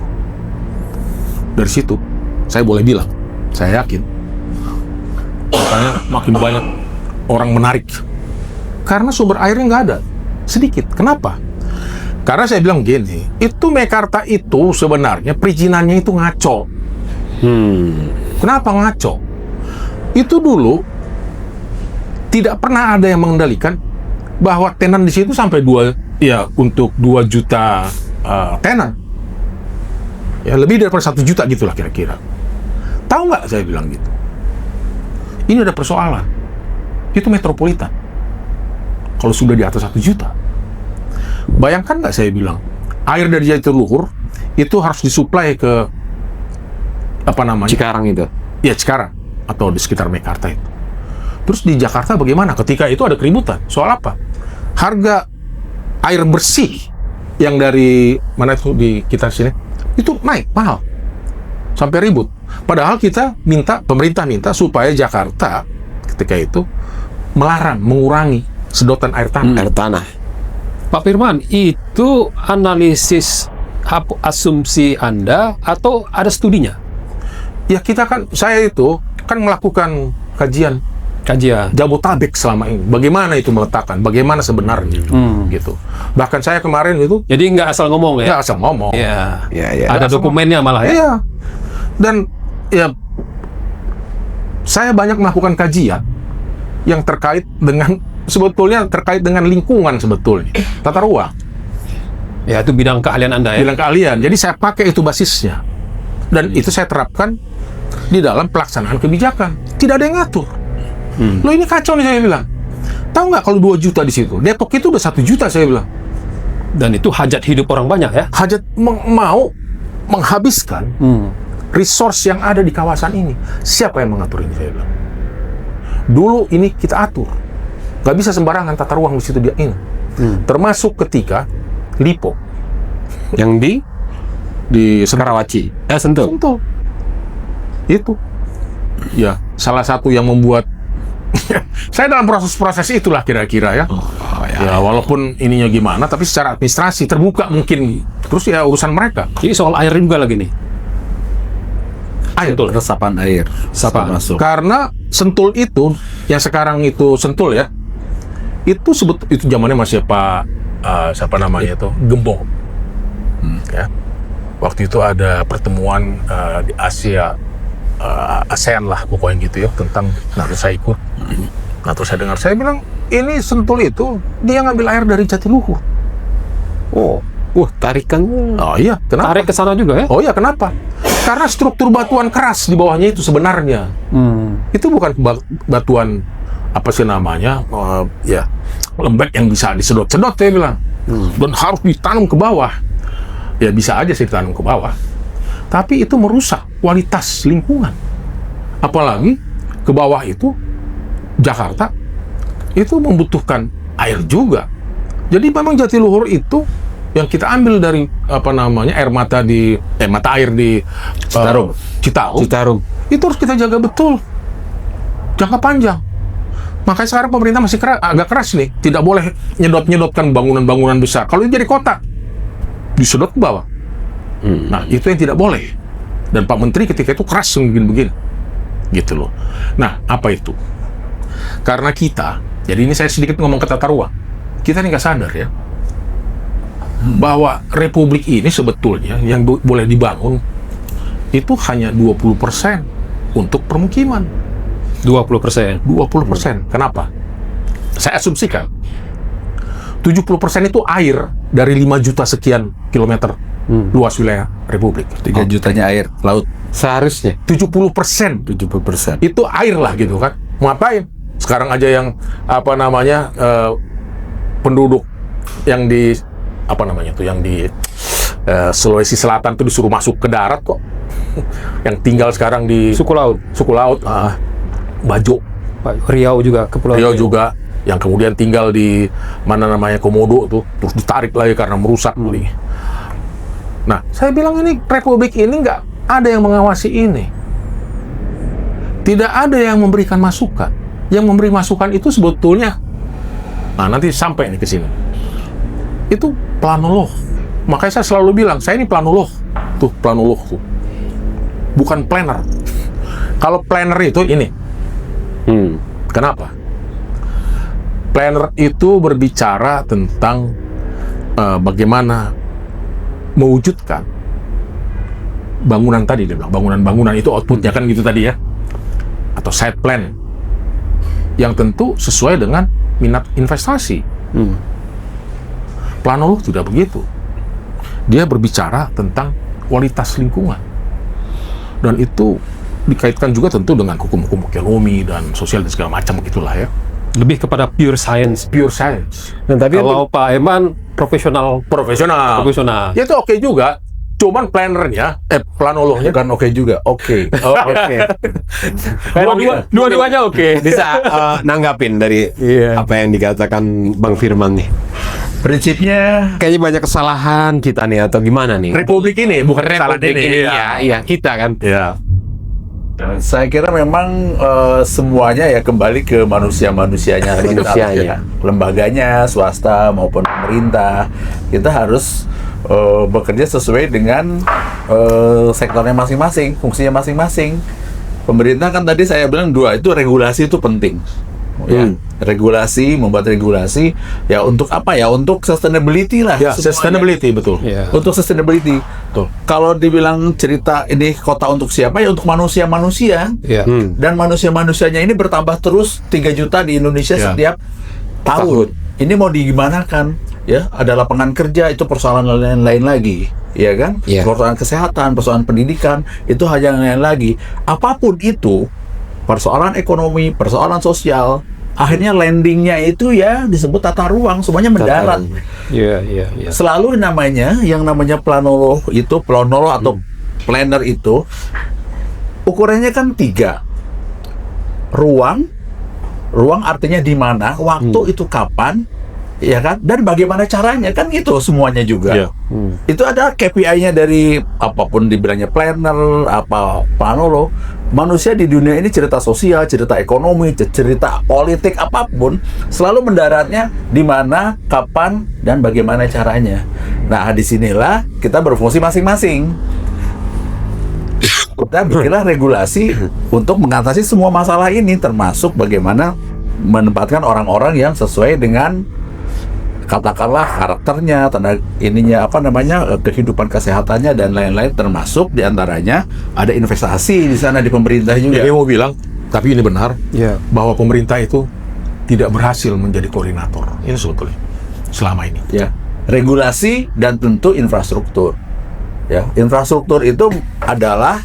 Speaker 1: Dari situ saya boleh bilang, saya yakin makanya makin banyak orang menarik karena sumber airnya nggak ada, sedikit. Kenapa? Karena saya bilang gini, itu Meikarta itu sebenarnya perizinannya itu ngaco. Kenapa ngaco? Itu dulu tidak pernah ada yang mengendalikan bahwa tenan di situ sampai untuk 2 juta tenan. Ya lebih daripada 1 juta gitulah kira-kira. Tahu nggak saya bilang gitu? Ini ada persoalan. Itu metropolitan. Kalau sudah di atas 1 juta. Bayangkan nggak saya bilang, air dari Jatiluhur itu harus disuplai ke
Speaker 3: Cikarang itu.
Speaker 1: Ya Cikarang atau di sekitar Meikarta itu. Terus di Jakarta bagaimana? Ketika itu ada keributan. Soal apa? Harga air bersih yang dari mana itu di kita sini itu naik mahal sampai ribut. Padahal pemerintah minta supaya Jakarta ketika itu mengurangi sedotan air tanah.
Speaker 3: Air tanah.
Speaker 4: Pak Firman, itu analisis asumsi Anda atau ada studinya?
Speaker 1: Ya saya itu kan melakukan kajian Jabotabek selama ini. Bagaimana itu meletakkan, bagaimana sebenarnya, gitu. Bahkan saya kemarin itu,
Speaker 4: Jadi nggak asal ngomong ya?
Speaker 1: ya asal ngomong.
Speaker 4: Ya.
Speaker 2: Ya.
Speaker 4: Ada dokumennya malah ya?
Speaker 1: Iya. Dan ya saya banyak melakukan kajian yang terkait dengan lingkungan sebetulnya, tata ruang,
Speaker 4: Ya, itu bidang keahlian Anda ya?
Speaker 1: bilang keahlian. Jadi saya pakai itu basisnya, dan itu saya terapkan di dalam pelaksanaan kebijakan. Tidak ada yang ngatur. Loh, ini kacau nih, saya bilang. Tahu nggak kalau 2 juta di situ? Depok itu udah 1 juta, saya bilang.
Speaker 4: Dan itu hajat hidup orang banyak ya?
Speaker 1: Hajat mau menghabiskan resource yang ada di kawasan ini. Siapa yang mengatur ini, saya bilang. Dulu ini kita atur. Nggak bisa sembarangan tata ruang di situ dia ini. Termasuk ketika Lipo
Speaker 3: Yang di
Speaker 1: Sentul.
Speaker 3: Karawaci. Sentul.
Speaker 1: Sentul. Itu. Ya, salah satu yang membuat saya dalam proses itulah kira-kira ya. Ya, walaupun ininya gimana, tapi secara administrasi terbuka mungkin. Terus ya urusan mereka.
Speaker 4: Ini soal air juga lagi nih.
Speaker 1: Ayo,
Speaker 2: Resapan air. Masuk.
Speaker 1: karena Sentul itu yang sekarang itu Sentul ya. Itu zamannya masih siapa namanya itu? Gembong. Ya. Waktu itu ada pertemuan di ASEAN lah pokoknya gitu ya, tentang, nah terus saya ikut. Nah terus saya dengar, saya bilang ini Sentul itu dia ngambil air dari Jatiluhur.
Speaker 3: Tarikannya.
Speaker 1: Oh iya, kenapa?
Speaker 4: Tarik ke sana juga ya?
Speaker 1: Oh iya, kenapa? Karena struktur batuan keras di bawahnya itu sebenarnya itu bukan batuan apa sih namanya, ya lembek yang bisa disedot-sedot, saya bilang. Dan harus ditanam ke bawah. Ya bisa aja sih ditanam ke bawah, tapi itu merusak kualitas lingkungan. Apalagi ke bawah itu Jakarta itu membutuhkan air juga. Jadi memang Jatiluhur itu yang kita ambil dari mata air di Citarum. Itu harus kita jaga betul jangka panjang. Makanya sekarang pemerintah masih agak keras nih, tidak boleh nyedot-nyedotkan bangunan-bangunan besar. Kalau ini jadi kota, disedot ke bawah. Nah, itu yang tidak boleh. Dan Pak Menteri ketika itu keras begini-begini. Gitu loh. Nah, apa itu? Karena jadi ini saya sedikit ngomong ke tata ruang. Kita ini nggak sadar ya, bahwa Republik ini sebetulnya yang boleh dibangun itu hanya 20% untuk permukiman.
Speaker 4: 20%.
Speaker 1: 20%. Kenapa? Saya asumsikan 70% itu air dari 5 juta sekian kilometer luas wilayah Republik.
Speaker 2: 3 jutanya air laut.
Speaker 3: Seharusnya
Speaker 1: 70%
Speaker 2: 70%.
Speaker 1: itu air lah gitu kan. Mau ngapain? Sekarang aja yang penduduk yang di Sulawesi Selatan tuh disuruh masuk ke darat kok. Yang tinggal sekarang di
Speaker 4: Suku laut.
Speaker 1: Bajo,
Speaker 4: Riau juga, Kepulauan
Speaker 1: Riau juga, yang kemudian tinggal di Komodo tuh, terus ditarik lagi karena merusak. Nah, saya bilang ini Republik ini nggak ada yang mengawasi ini. Tidak ada yang memberikan masukan. Yang memberi masukan itu sebetulnya, nah nanti sampai nih ke sini. Itu planolog. Makanya saya selalu bilang, saya ini planolog. Tuh, planolog tuh. Bukan planner. Kalau planner itu ini. Kenapa? Planner itu berbicara tentang bagaimana mewujudkan bangunan tadi, dia bilang. Bangunan-bangunan itu outputnya kan gitu tadi ya. Atau site plan. Yang tentu sesuai dengan minat investasi. Planolog tidak begitu. Dia berbicara tentang kualitas lingkungan. Dan itu dikaitkan juga tentu dengan hukum-hukum ekonomi dan sosial dan segala macam gitulah ya.
Speaker 4: Lebih kepada pure science.
Speaker 1: Pure science.
Speaker 3: Dan tapi
Speaker 4: Kalau Pak Eman profesional.
Speaker 1: Ya itu oke juga. Cuman planernya, planolognya kan oke juga. Oke.
Speaker 3: dua-duanya oke. Bisa nanggapin dari apa yang dikatakan Bang Firman nih.
Speaker 2: Prinsipnya
Speaker 3: Kayaknya banyak kesalahan kita nih atau gimana nih?
Speaker 1: Republik ini bukan kesalahan
Speaker 3: Republik ini. Iya, kita kan.
Speaker 1: Ya.
Speaker 2: saya kira memang semuanya ya kembali ke manusianya kita,
Speaker 3: Manusianya.
Speaker 2: lembaganya, swasta maupun pemerintah, kita harus bekerja sesuai dengan sektornya masing-masing, fungsinya masing-masing. Pemerintah kan tadi saya bilang dua, itu regulasi itu penting. Ya, regulasi, membuat regulasi ya untuk apa ya? Untuk sustainability lah.
Speaker 1: Ya,
Speaker 2: semuanya.
Speaker 1: sustainability betul.
Speaker 4: Ya.
Speaker 2: Untuk sustainability.
Speaker 1: Betul.
Speaker 2: Kalau dibilang cerita ini kota untuk siapa ya untuk manusia-manusia.
Speaker 4: Ya.
Speaker 2: Dan manusia-manusianya ini bertambah terus 3 juta di Indonesia
Speaker 1: Ya.
Speaker 2: setiap tahun. Ini mau digimanakan? Ya, ada lapangan kerja, itu persoalan lain lagi, ya kan?
Speaker 3: Ya.
Speaker 2: Persoalan kesehatan, persoalan pendidikan, itu hal yang lain lagi. Apapun itu, persoalan ekonomi, persoalan sosial, akhirnya landingnya itu ya disebut tata ruang, semuanya mendarat.
Speaker 4: Ya.
Speaker 2: Selalu yang namanya planolo atau planner itu ukurannya kan 3. Ruang artinya di mana, waktu itu kapan, ya kan? Dan bagaimana caranya, kan itu semuanya juga.
Speaker 1: Iya.
Speaker 2: Itu ada KPI-nya dari apapun dibilangnya planner, apa planolo. Manusia di dunia ini cerita sosial, cerita ekonomi, cerita politik apapun, selalu mendaratnya di mana, kapan, dan bagaimana caranya. Nah, disinilah kita berfungsi masing-masing. Kita bikinlah regulasi untuk mengatasi semua masalah ini, termasuk bagaimana menempatkan orang-orang yang sesuai dengan katakanlah karakternya, kehidupan kesehatannya dan lain-lain, termasuk diantaranya ada investasi di sana di pemerintah juga.
Speaker 1: Jadi mau bilang, tapi ini benar
Speaker 4: Ya.
Speaker 1: bahwa pemerintah itu tidak berhasil menjadi koordinator. Ini sebetulnya selama ini.
Speaker 2: Ya, regulasi dan tentu infrastruktur. Ya, infrastruktur itu adalah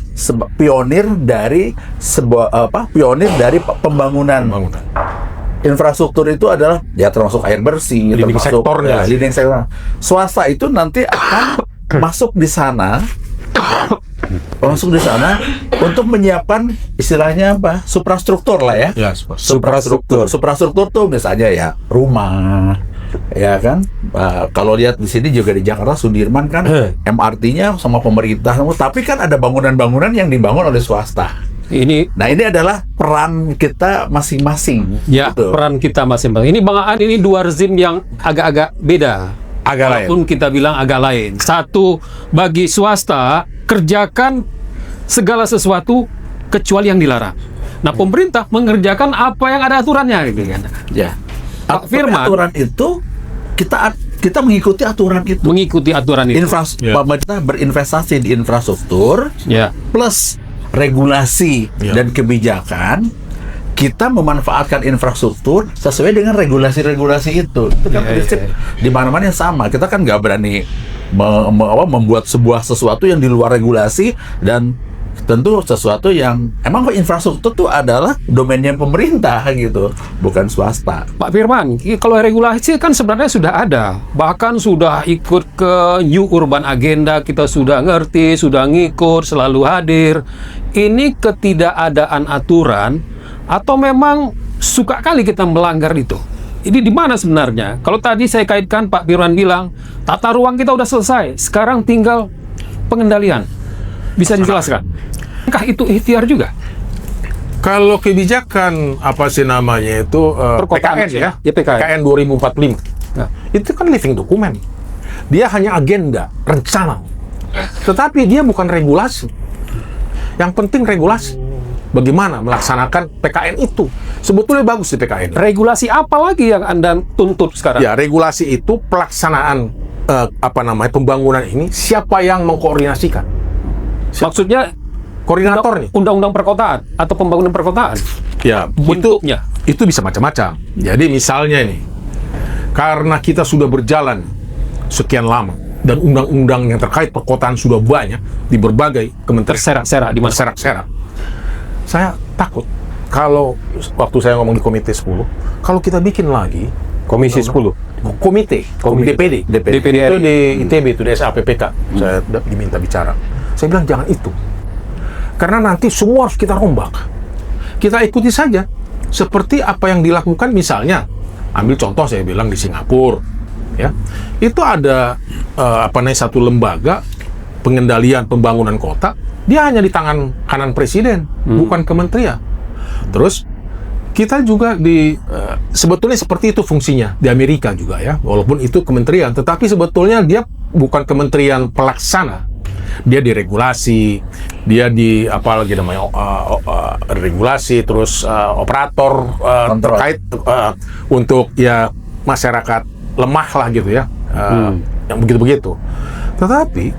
Speaker 2: pionir dari pembangunan. Infrastruktur itu adalah ya termasuk air bersih,
Speaker 1: Leading
Speaker 2: termasuk
Speaker 1: sektornya.
Speaker 2: leading sektor. Swasta itu nanti akan masuk di sana untuk menyiapkan istilahnya apa? Suprastruktur lah ya.
Speaker 1: Ya,
Speaker 2: Suprastruktur tuh misalnya ya rumah, ya kan. Kalau lihat di sini juga di Jakarta Sudirman kan MRT-nya sama pemerintah, tapi kan ada bangunan-bangunan yang dibangun oleh swasta. Nah, ini adalah peran kita masing-masing.
Speaker 4: Ya,
Speaker 2: Gitu.
Speaker 4: peran kita masing-masing. Ini Bang Aan, ini dua rezim yang agak-agak beda.
Speaker 1: Agak lain.
Speaker 4: Walaupun kita bilang agak lain. Satu, bagi swasta, kerjakan segala sesuatu kecuali yang dilarang. Nah, pemerintah mengerjakan apa yang ada aturannya, gitu kan.
Speaker 2: Ya.
Speaker 4: Pak Firman
Speaker 2: Aturan itu kita mengikuti aturan itu.
Speaker 4: mengikuti aturan itu.
Speaker 1: Ya.
Speaker 2: Pemerintah berinvestasi di infrastruktur
Speaker 4: Ya.
Speaker 2: plus regulasi
Speaker 1: Ya.
Speaker 2: dan kebijakan. Kita memanfaatkan infrastruktur sesuai dengan regulasi-regulasi itu. Itu kan
Speaker 4: Ya,
Speaker 2: prinsip
Speaker 4: ya,
Speaker 2: di mana-mana yang sama. Kita kan nggak berani membuat sesuatu yang di luar regulasi, dan tentu sesuatu yang emang infrastruktur itu adalah domainnya pemerintah gitu, bukan swasta.
Speaker 4: Pak Firman, kalau regulasi kan sebenarnya sudah ada. Bahkan sudah ikut ke New Urban Agenda, kita sudah ngerti, sudah ngikut, selalu hadir. Ini ketidakadaan aturan atau memang suka kali kita melanggar itu? Ini di mana sebenarnya? Kalau tadi saya kaitkan, Pak Firman bilang, tata ruang kita udah selesai, sekarang tinggal pengendalian. Bisa dijelaskan? Apakah itu ikhtiar juga?
Speaker 1: Kalau kebijakan apa sih namanya itu
Speaker 4: Perkotaan
Speaker 1: PKN ya,
Speaker 4: ya, PKN.
Speaker 1: PKN 2045.
Speaker 4: Nah.
Speaker 1: Itu kan living dokumen. Dia hanya agenda, rencana. Tetapi dia bukan regulasi. Yang penting regulasi. Bagaimana melaksanakan PKN itu? Sebetulnya bagus di PKN.
Speaker 4: Regulasi apa lagi yang Anda tuntut sekarang?
Speaker 1: Ya, regulasi itu pelaksanaan pembangunan ini, siapa yang mengkoordinasikan?
Speaker 4: Maksudnya
Speaker 1: Koordinator nih.
Speaker 4: undang-undang perkotaan atau pembangunan perkotaan?
Speaker 1: Ya,
Speaker 4: Bentuknya.
Speaker 1: itu bisa macam-macam. Jadi misalnya ini, karena kita sudah berjalan sekian lama dan undang-undang yang terkait perkotaan sudah banyak di berbagai kementerian
Speaker 4: Terserak-serak di mana?
Speaker 1: terserak-serak. Saya takut kalau waktu saya ngomong di Komite 10, kalau kita bikin lagi
Speaker 3: Komisi 10.
Speaker 1: komite DPD
Speaker 4: DPD
Speaker 1: itu
Speaker 4: RI.
Speaker 1: di ITB, itu di SAPPK. Saya diminta bicara. Saya bilang jangan itu. Karena nanti semua harus kita rombak. Kita ikuti saja. Seperti apa yang dilakukan misalnya, ambil contoh saya bilang di Singapura. Ya. Itu ada satu lembaga pengendalian pembangunan kota, dia hanya di tangan kanan presiden, bukan kementerian. Terus kita juga sebetulnya seperti itu fungsinya di Amerika juga ya, walaupun itu kementerian, tetapi sebetulnya dia bukan kementerian pelaksana, dia diregulasi, dia di apa lagi namanya regulasi, terus operator terkait untuk ya masyarakat lemah lah gitu ya, yang begitu-begitu. Tetapi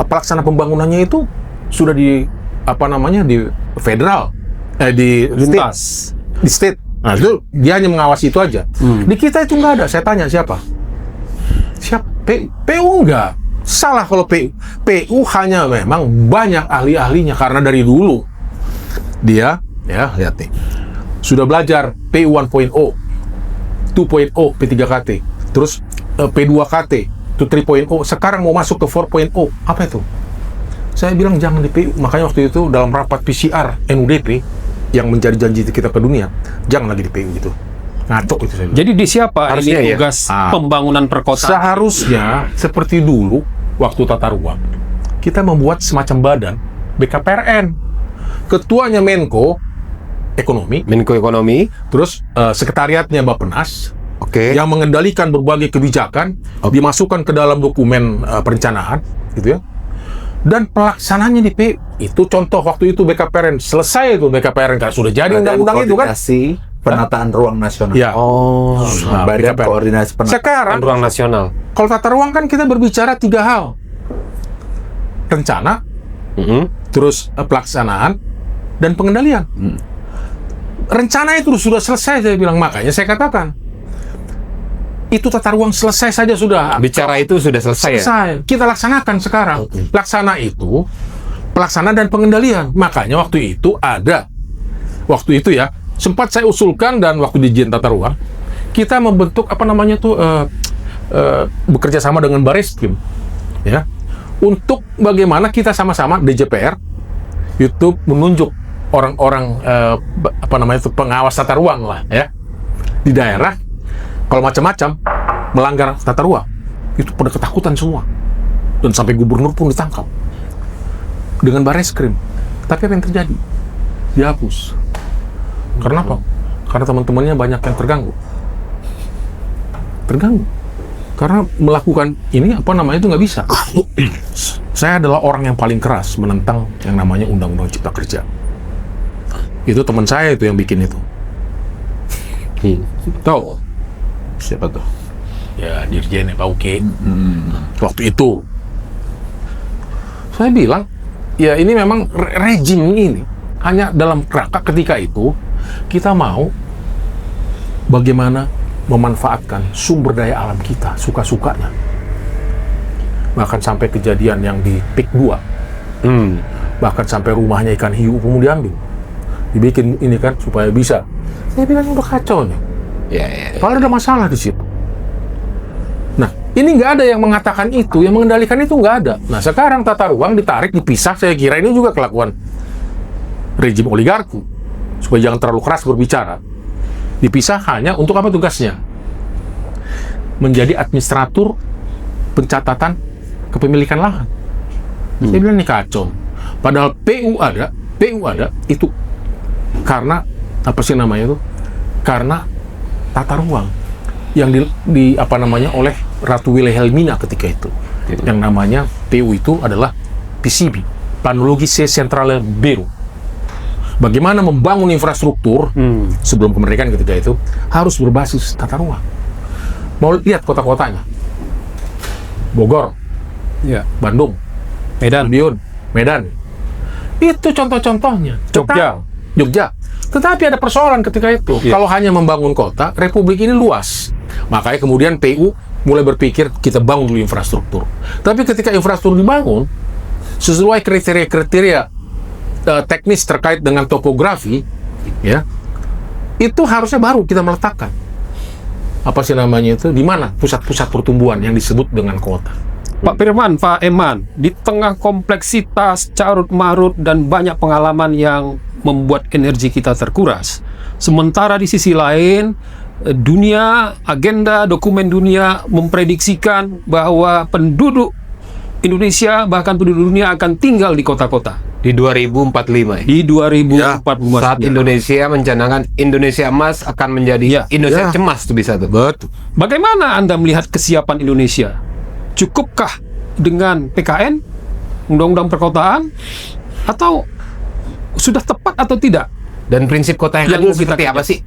Speaker 1: pelaksana pembangunannya itu sudah di federal, di state. Nah itu dia hanya mengawasi itu aja. Di kita itu nggak ada. Saya tanya siapa? PU enggak. Salah kalau PU. PU hanya memang banyak ahli-ahlinya karena dari dulu dia ya lihat nih sudah belajar PU 1.0, 2.0, P3KT, terus P2KT, itu 3.0. Sekarang mau masuk ke 4.0. Apa itu? Saya bilang jangan di PU. Makanya waktu itu dalam rapat PCR NUDP yang menjadi janji kita ke dunia, jangan lagi di PU gitu. Ngaco itu saya bilang.
Speaker 4: Jadi di siapa
Speaker 3: Harusnya
Speaker 4: ini
Speaker 3: ya.
Speaker 4: tugas pembangunan perkotaan?
Speaker 1: Seharusnya seperti dulu waktu tata ruang, kita membuat semacam badan BKPRN. Ketuanya Menko Ekonomi, terus sekretariatnya Bappenas, yang mengendalikan berbagai kebijakan, dimasukkan ke dalam dokumen perencanaan, gitu ya. Dan pelaksananya di PU. Itu contoh waktu itu BKPRN selesai itu BKPRN kan sudah jadi undang-undang itu kan.
Speaker 2: Penataan ruang nasional.
Speaker 1: Ya.
Speaker 2: Badan koordinasi penataan
Speaker 1: Sekarang
Speaker 3: ruang nasional.
Speaker 1: kalau tata ruang kan kita berbicara 3 hal. Rencana, terus pelaksanaan, dan pengendalian. Rencana itu sudah selesai, saya bilang. Makanya saya katakan, itu tata ruang selesai saja sudah.
Speaker 3: Bicara itu sudah selesai ya?
Speaker 1: Kita laksanakan sekarang. Laksana itu, pelaksanaan dan pengendalian. Makanya waktu itu ya, sempat saya usulkan dan waktu di Dirjen Tata Ruang, kita membentuk bekerja sama dengan Bareskrim, ya, untuk bagaimana kita sama-sama DJPR itu menunjuk orang-orang pengawas tata ruang lah ya di daerah. Kalau macam-macam melanggar tata ruang itu pada ketakutan semua dan sampai gubernur pun ditangkap dengan Bareskrim. Tapi apa yang terjadi? Dihapus. Karena apa? Karena teman-temannya banyak yang terganggu. Karena melakukan ini itu nggak bisa. Saya adalah orang yang paling keras menentang yang namanya Undang-Undang Cipta Kerja. Itu teman saya itu yang bikin itu. Tahu? Siapa tuh? Ya Dirjen Pak Uke. Waktu itu saya bilang, ya ini memang rejim ini hanya dalam kerangka ketika itu kita mau bagaimana memanfaatkan sumber daya alam kita suka-sukanya. Bahkan sampai kejadian yang di PIK 2. Bahkan sampai rumahnya ikan hiu pun diambil. Dibikin ini kan supaya bisa. Saya bilang udah kacau nih. Kalau ada masalah di situ. Nah, ini nggak ada yang mengatakan itu, yang mengendalikan itu nggak ada. Nah, sekarang tata ruang ditarik, dipisah. Saya kira ini juga kelakuan rejim oligarki. Supaya jangan terlalu keras berbicara. Dipisah hanya untuk apa tugasnya? Menjadi administratur pencatatan kepemilikan lahan. Saya bilang ini kacau. Padahal PU ada itu karena karena tata ruang yang oleh Ratu Wilhelmina ketika itu. Yang namanya PU itu adalah PCB, Planologi Centrale Bureau. Bagaimana membangun infrastruktur sebelum kemerdekaan ketika itu harus berbasis tata ruang. Mau lihat kota-kotanya? Bogor, Bandung, Medan. Itu contoh-contohnya. Jogja. Tetapi ada persoalan ketika itu. Kalau hanya membangun kota, republik ini luas. Makanya kemudian PU mulai berpikir kita bangun dulu infrastruktur. Tapi ketika infrastruktur dibangun sesuai kriteria-kriteria teknis terkait dengan topografi, ya, itu harusnya baru kita meletakkan di mana pusat-pusat pertumbuhan yang disebut dengan kota.
Speaker 4: Pak Firman, Pak Eman, di tengah kompleksitas carut marut dan banyak pengalaman yang membuat energi kita terkuras, sementara di sisi lain agenda dokumen dunia memprediksikan bahwa penduduk Indonesia bahkan penduduk dunia akan tinggal di kota-kota
Speaker 3: Di 2045 ya.
Speaker 4: di 2045.
Speaker 3: Saat Indonesia mencanangkan Indonesia emas akan menjadi
Speaker 4: Ya.
Speaker 3: Indonesia
Speaker 1: Ya.
Speaker 3: cemas tuh bisa tuh.
Speaker 1: Betul.
Speaker 4: Bagaimana Anda melihat kesiapan Indonesia? Cukupkah dengan PKN, Undang-Undang Perkotaan, atau sudah tepat atau tidak?
Speaker 3: Dan prinsip kota yang
Speaker 4: Yang
Speaker 3: adil
Speaker 4: mau kita
Speaker 3: seperti apa
Speaker 4: kerja.
Speaker 3: sih?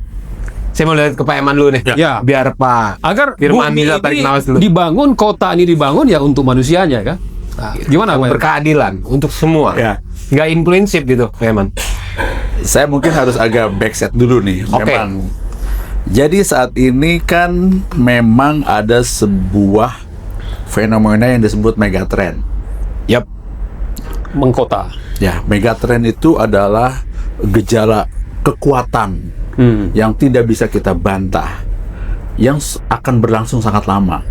Speaker 3: Saya mau lihat ke Pak Eman dulu nih.
Speaker 4: Ya.
Speaker 3: Biar Pak
Speaker 4: Agar
Speaker 3: Firman
Speaker 4: bumi
Speaker 3: bisa tarik
Speaker 4: ini
Speaker 3: nafas dulu.
Speaker 4: dibangun, kota ini dibangun ya untuk manusianya kan? Nah, gimana Pak?
Speaker 3: Berkeadilan untuk semua.
Speaker 2: Ya.
Speaker 3: Nggak in prinsip gitu, Pak Eman.
Speaker 2: Saya mungkin harus agak backset dulu nih.
Speaker 3: Oke.
Speaker 2: Memang. Jadi saat ini kan memang ada sebuah fenomena yang disebut megatrend.
Speaker 3: Yap.
Speaker 4: Mengkota.
Speaker 2: Ya, megatrend itu adalah gejala kekuatan yang tidak bisa kita bantah, yang akan berlangsung sangat lama.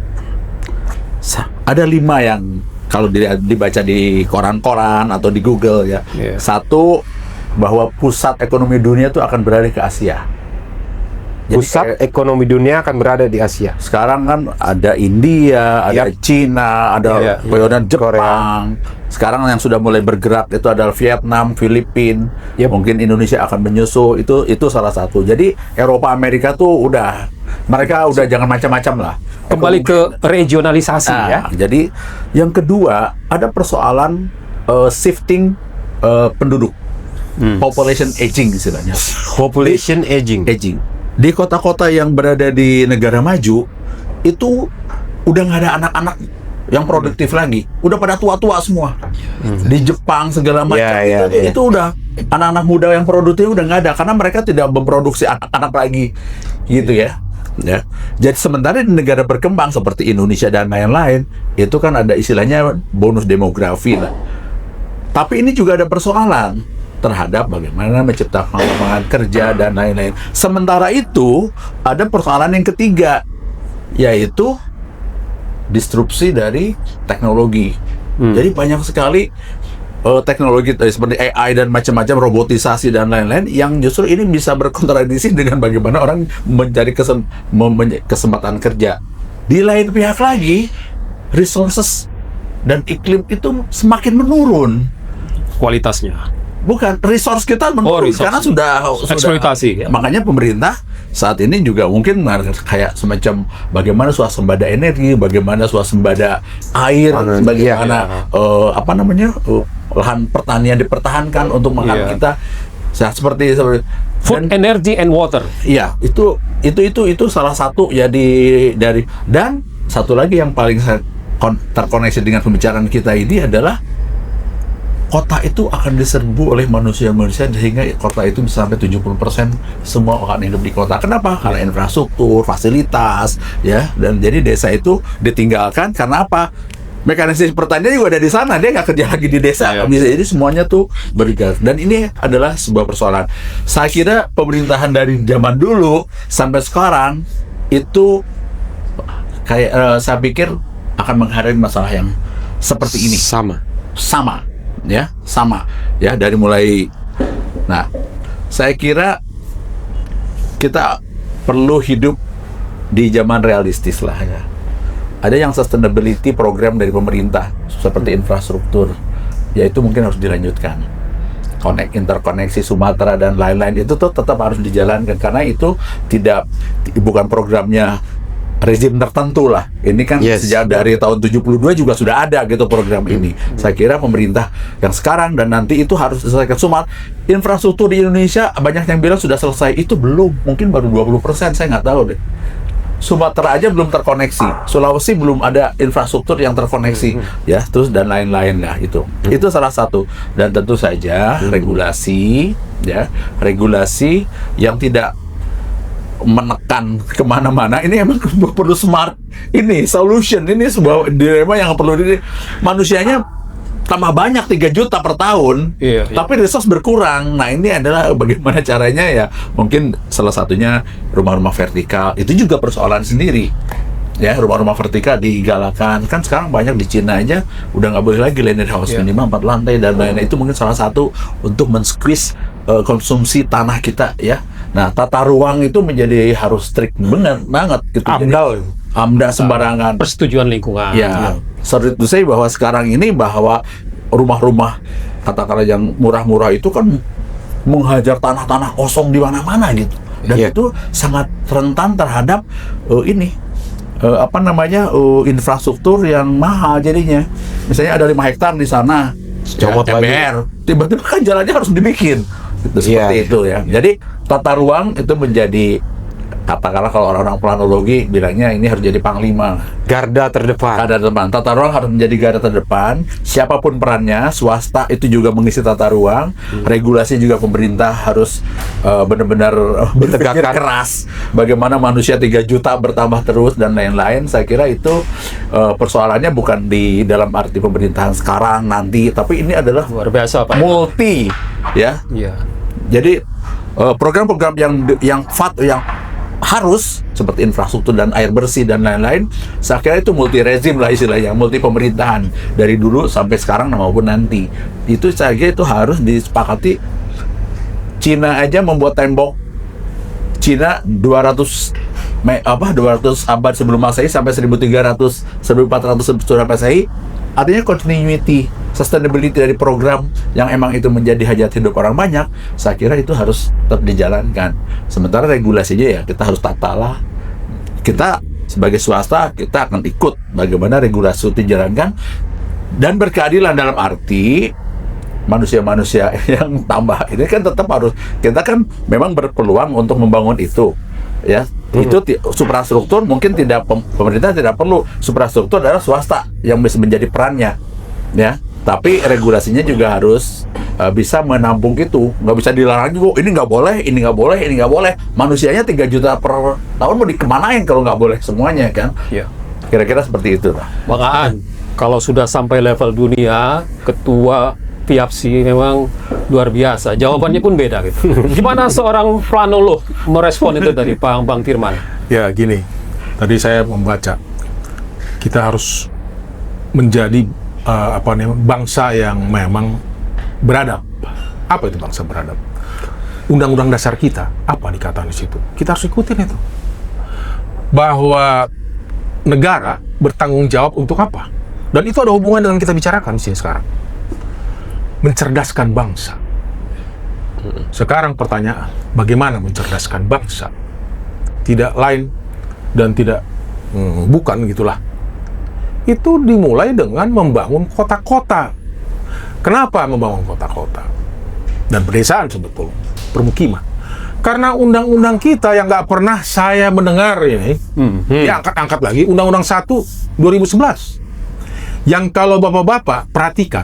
Speaker 2: Ada 5 yang kalau dibaca di koran-koran atau di Google ya.
Speaker 4: Iya.
Speaker 2: Satu, bahwa pusat ekonomi dunia itu akan berada ke Asia. Jadi
Speaker 3: Pusat ekonomi dunia akan berada di Asia.
Speaker 2: sekarang kan ada India, ada
Speaker 3: Yap.
Speaker 2: Cina, ada
Speaker 3: Iya,
Speaker 2: kemudian Jepang. Sekarang yang sudah mulai bergerak itu adalah Vietnam, Filipina.
Speaker 3: Yap.
Speaker 2: Mungkin Indonesia akan menyusul. Itu salah satu. Jadi Eropa, Amerika tuh mereka udah jangan macam-macam lah.
Speaker 4: Kembali ke regionalisasi ya.
Speaker 2: Jadi yang kedua ada persoalan shifting penduduk, population aging istilahnya.
Speaker 3: Population aging.
Speaker 2: Di kota-kota yang berada di negara maju itu udah nggak ada anak-anak yang produktif lagi, udah pada tua-tua semua. Di Jepang segala macam
Speaker 3: Ya,
Speaker 2: itu udah anak-anak muda yang produktif udah nggak ada karena mereka tidak memproduksi anak-anak lagi, gitu ya. Ya, jadi sementara di negara berkembang seperti Indonesia dan lain-lain itu kan ada istilahnya bonus demografi lah. Tapi ini juga ada persoalan terhadap bagaimana menciptakan lapangan kerja dan lain-lain. Sementara itu ada persoalan yang ketiga, yaitu disrupsi dari teknologi. Jadi banyak sekali teknologi seperti AI dan macam-macam, robotisasi dan lain-lain yang justru ini bisa berkontradiksi dengan bagaimana orang mencari kesempatan kerja. Di lain pihak lagi, resources dan iklim itu semakin menurun.
Speaker 4: Kualitasnya.
Speaker 2: Bukan, resource kita menurun
Speaker 4: resource.
Speaker 2: karena sudah
Speaker 4: Eksploitasi, ya.
Speaker 2: Makanya pemerintah saat ini juga mungkin kayak semacam bagaimana swasembada energi, bagaimana swasembada air, bagaimana lahan pertanian dipertahankan untuk makan
Speaker 4: Iya.
Speaker 2: kita. Seperti
Speaker 4: Food, energy, and water.
Speaker 2: iya, itu salah satu ya dari dan satu lagi yang paling terkoneksi dengan pembicaraan kita ini adalah kota itu akan diserbu oleh manusia-manusia sehingga kota itu bisa sampai 70% semua akan hidup di kota. Kenapa? Karena infrastruktur, fasilitas, ya. Dan jadi desa itu ditinggalkan karena apa? Mekanisme pertanian juga ada di sana, dia nggak kerja lagi di desa.
Speaker 4: Iya.
Speaker 2: Bisa jadi semuanya tuh bergerak. Dan ini adalah sebuah persoalan. Saya kira pemerintahan dari zaman dulu sampai sekarang itu kayak saya pikir akan menghadapi masalah yang seperti ini.
Speaker 3: Sama.
Speaker 2: Sama dari mulai. Nah, saya kira kita perlu hidup di zaman realistis lah ya. Ada yang sustainability program dari pemerintah seperti infrastruktur, yaitu mungkin harus dilanjutkan. Interkoneksi Sumatera dan lain-lain itu tuh tetap harus dijalankan karena itu bukan programnya rezim tertentu lah. Ini kan sejak dari tahun 72 juga sudah ada gitu program ini. Saya kira pemerintah yang sekarang dan nanti itu harus diselesaikan. Infrastruktur di Indonesia banyak yang bilang sudah selesai, itu belum, mungkin baru 20%, saya nggak tahu deh. Sumatera aja belum terkoneksi, Sulawesi belum ada infrastruktur yang terkoneksi, ya, terus dan lain-lain lah itu. Itu salah satu. Dan tentu saja regulasi yang tidak menekan kemana-mana ini emang perlu smart solution. Ini sebuah dilema yang perlu manusianya tambah banyak 3 juta per tahun, tapi resource berkurang. Nah, ini adalah bagaimana caranya ya, mungkin salah satunya rumah-rumah vertikal. Itu juga persoalan sendiri ya, rumah-rumah vertikal digalakan. Kan sekarang banyak di Cina aja udah nggak boleh lagi landed house minimal 4 lantai dan lain-lain. Itu mungkin salah satu untuk men-squeeze konsumsi tanah kita ya. Nah, tata ruang itu menjadi harus strict banget gitu.
Speaker 3: AMDAL.
Speaker 2: AMDA sembarangan.
Speaker 4: Persetujuan lingkungan.
Speaker 2: Ya, sorry to say bahwa sekarang ini bahwa rumah-rumah katakanlah yang murah-murah itu kan menghajar tanah-tanah kosong di mana-mana gitu. Dan itu sangat rentan terhadap infrastruktur yang mahal jadinya. Misalnya ada 5 hektar di sana,
Speaker 3: Comot lagi.
Speaker 2: MBR, tiba-tiba kan jalannya harus dibikin. Itu seperti itu ya. Jadi tata ruang itu menjadi, katakanlah kalau orang-orang planologi bilangnya ini harus jadi panglima.
Speaker 3: Garda terdepan.
Speaker 2: Garda terdepan. Tata ruang harus menjadi garda terdepan. Siapapun perannya, swasta itu juga mengisi tata ruang. Regulasi juga pemerintah harus benar-benar berpikir keras. Bagaimana manusia 3 juta bertambah terus dan lain-lain. Saya kira itu persoalannya bukan di dalam arti pemerintahan sekarang nanti, tapi ini adalah
Speaker 4: Luar biasa, Pak.
Speaker 2: multi, ya.
Speaker 4: Iya.
Speaker 2: Jadi program-program yang harus seperti infrastruktur dan air bersih dan lain-lain, saya kira itu multi rezim lah istilahnya, multi pemerintahan dari dulu sampai sekarang maupun nanti. Itu saya kira itu harus disepakati. Cina aja membuat tembok Cina 200 abad sebelum Masehi sampai 1300 1400 sebelum Masehi. Artinya continuity, sustainability dari program yang emang itu menjadi hajat hidup orang banyak, saya kira itu harus tetap dijalankan. Sementara regulasinya ya kita harus tata lah. Kita sebagai swasta, kita akan ikut bagaimana regulasi itu dijalankan dan berkeadilan dalam arti manusia-manusia yang tambah ini kan tetap harus, kita kan memang berpeluang untuk membangun itu, ya. Itu suprastruktur mungkin tidak, pemerintah tidak perlu, suprastruktur adalah swasta yang bisa menjadi perannya, ya. Tapi regulasinya juga harus bisa menampung itu, nggak bisa dilarang juga. Ini nggak boleh, ini nggak boleh, ini nggak boleh. Manusianya 3 juta per tahun mau dikemanain kalau nggak boleh semuanya kan?
Speaker 4: Iya.
Speaker 2: Kira-kira seperti itu lah.
Speaker 4: Bang Aan, kalau sudah sampai level dunia, ketua PIAPSI memang luar biasa. Jawabannya pun beda gitu. Gimana seorang planolog merespon itu dari Bang Firman?
Speaker 1: Ya gini, tadi saya membaca, kita harus menjadi bangsa yang memang beradab. Apa itu bangsa beradab? Undang-undang dasar kita, apa dikatakan di situ? Kita harus ikutin itu. Bahwa negara bertanggung jawab untuk apa? Dan itu ada hubungan dengan kita bicarakan di sini sekarang. Mencerdaskan bangsa. Sekarang pertanyaan, bagaimana mencerdaskan bangsa? Tidak lain dan tidak bukan gitulah. Itu dimulai dengan membangun kota-kota. Kenapa membangun kota-kota? Dan pedesaan sebetulnya, permukiman. Karena undang-undang kita yang nggak pernah saya mendengar ini, diangkat-angkat lagi, Undang-Undang 1 2011. Yang kalau bapak-bapak perhatikan,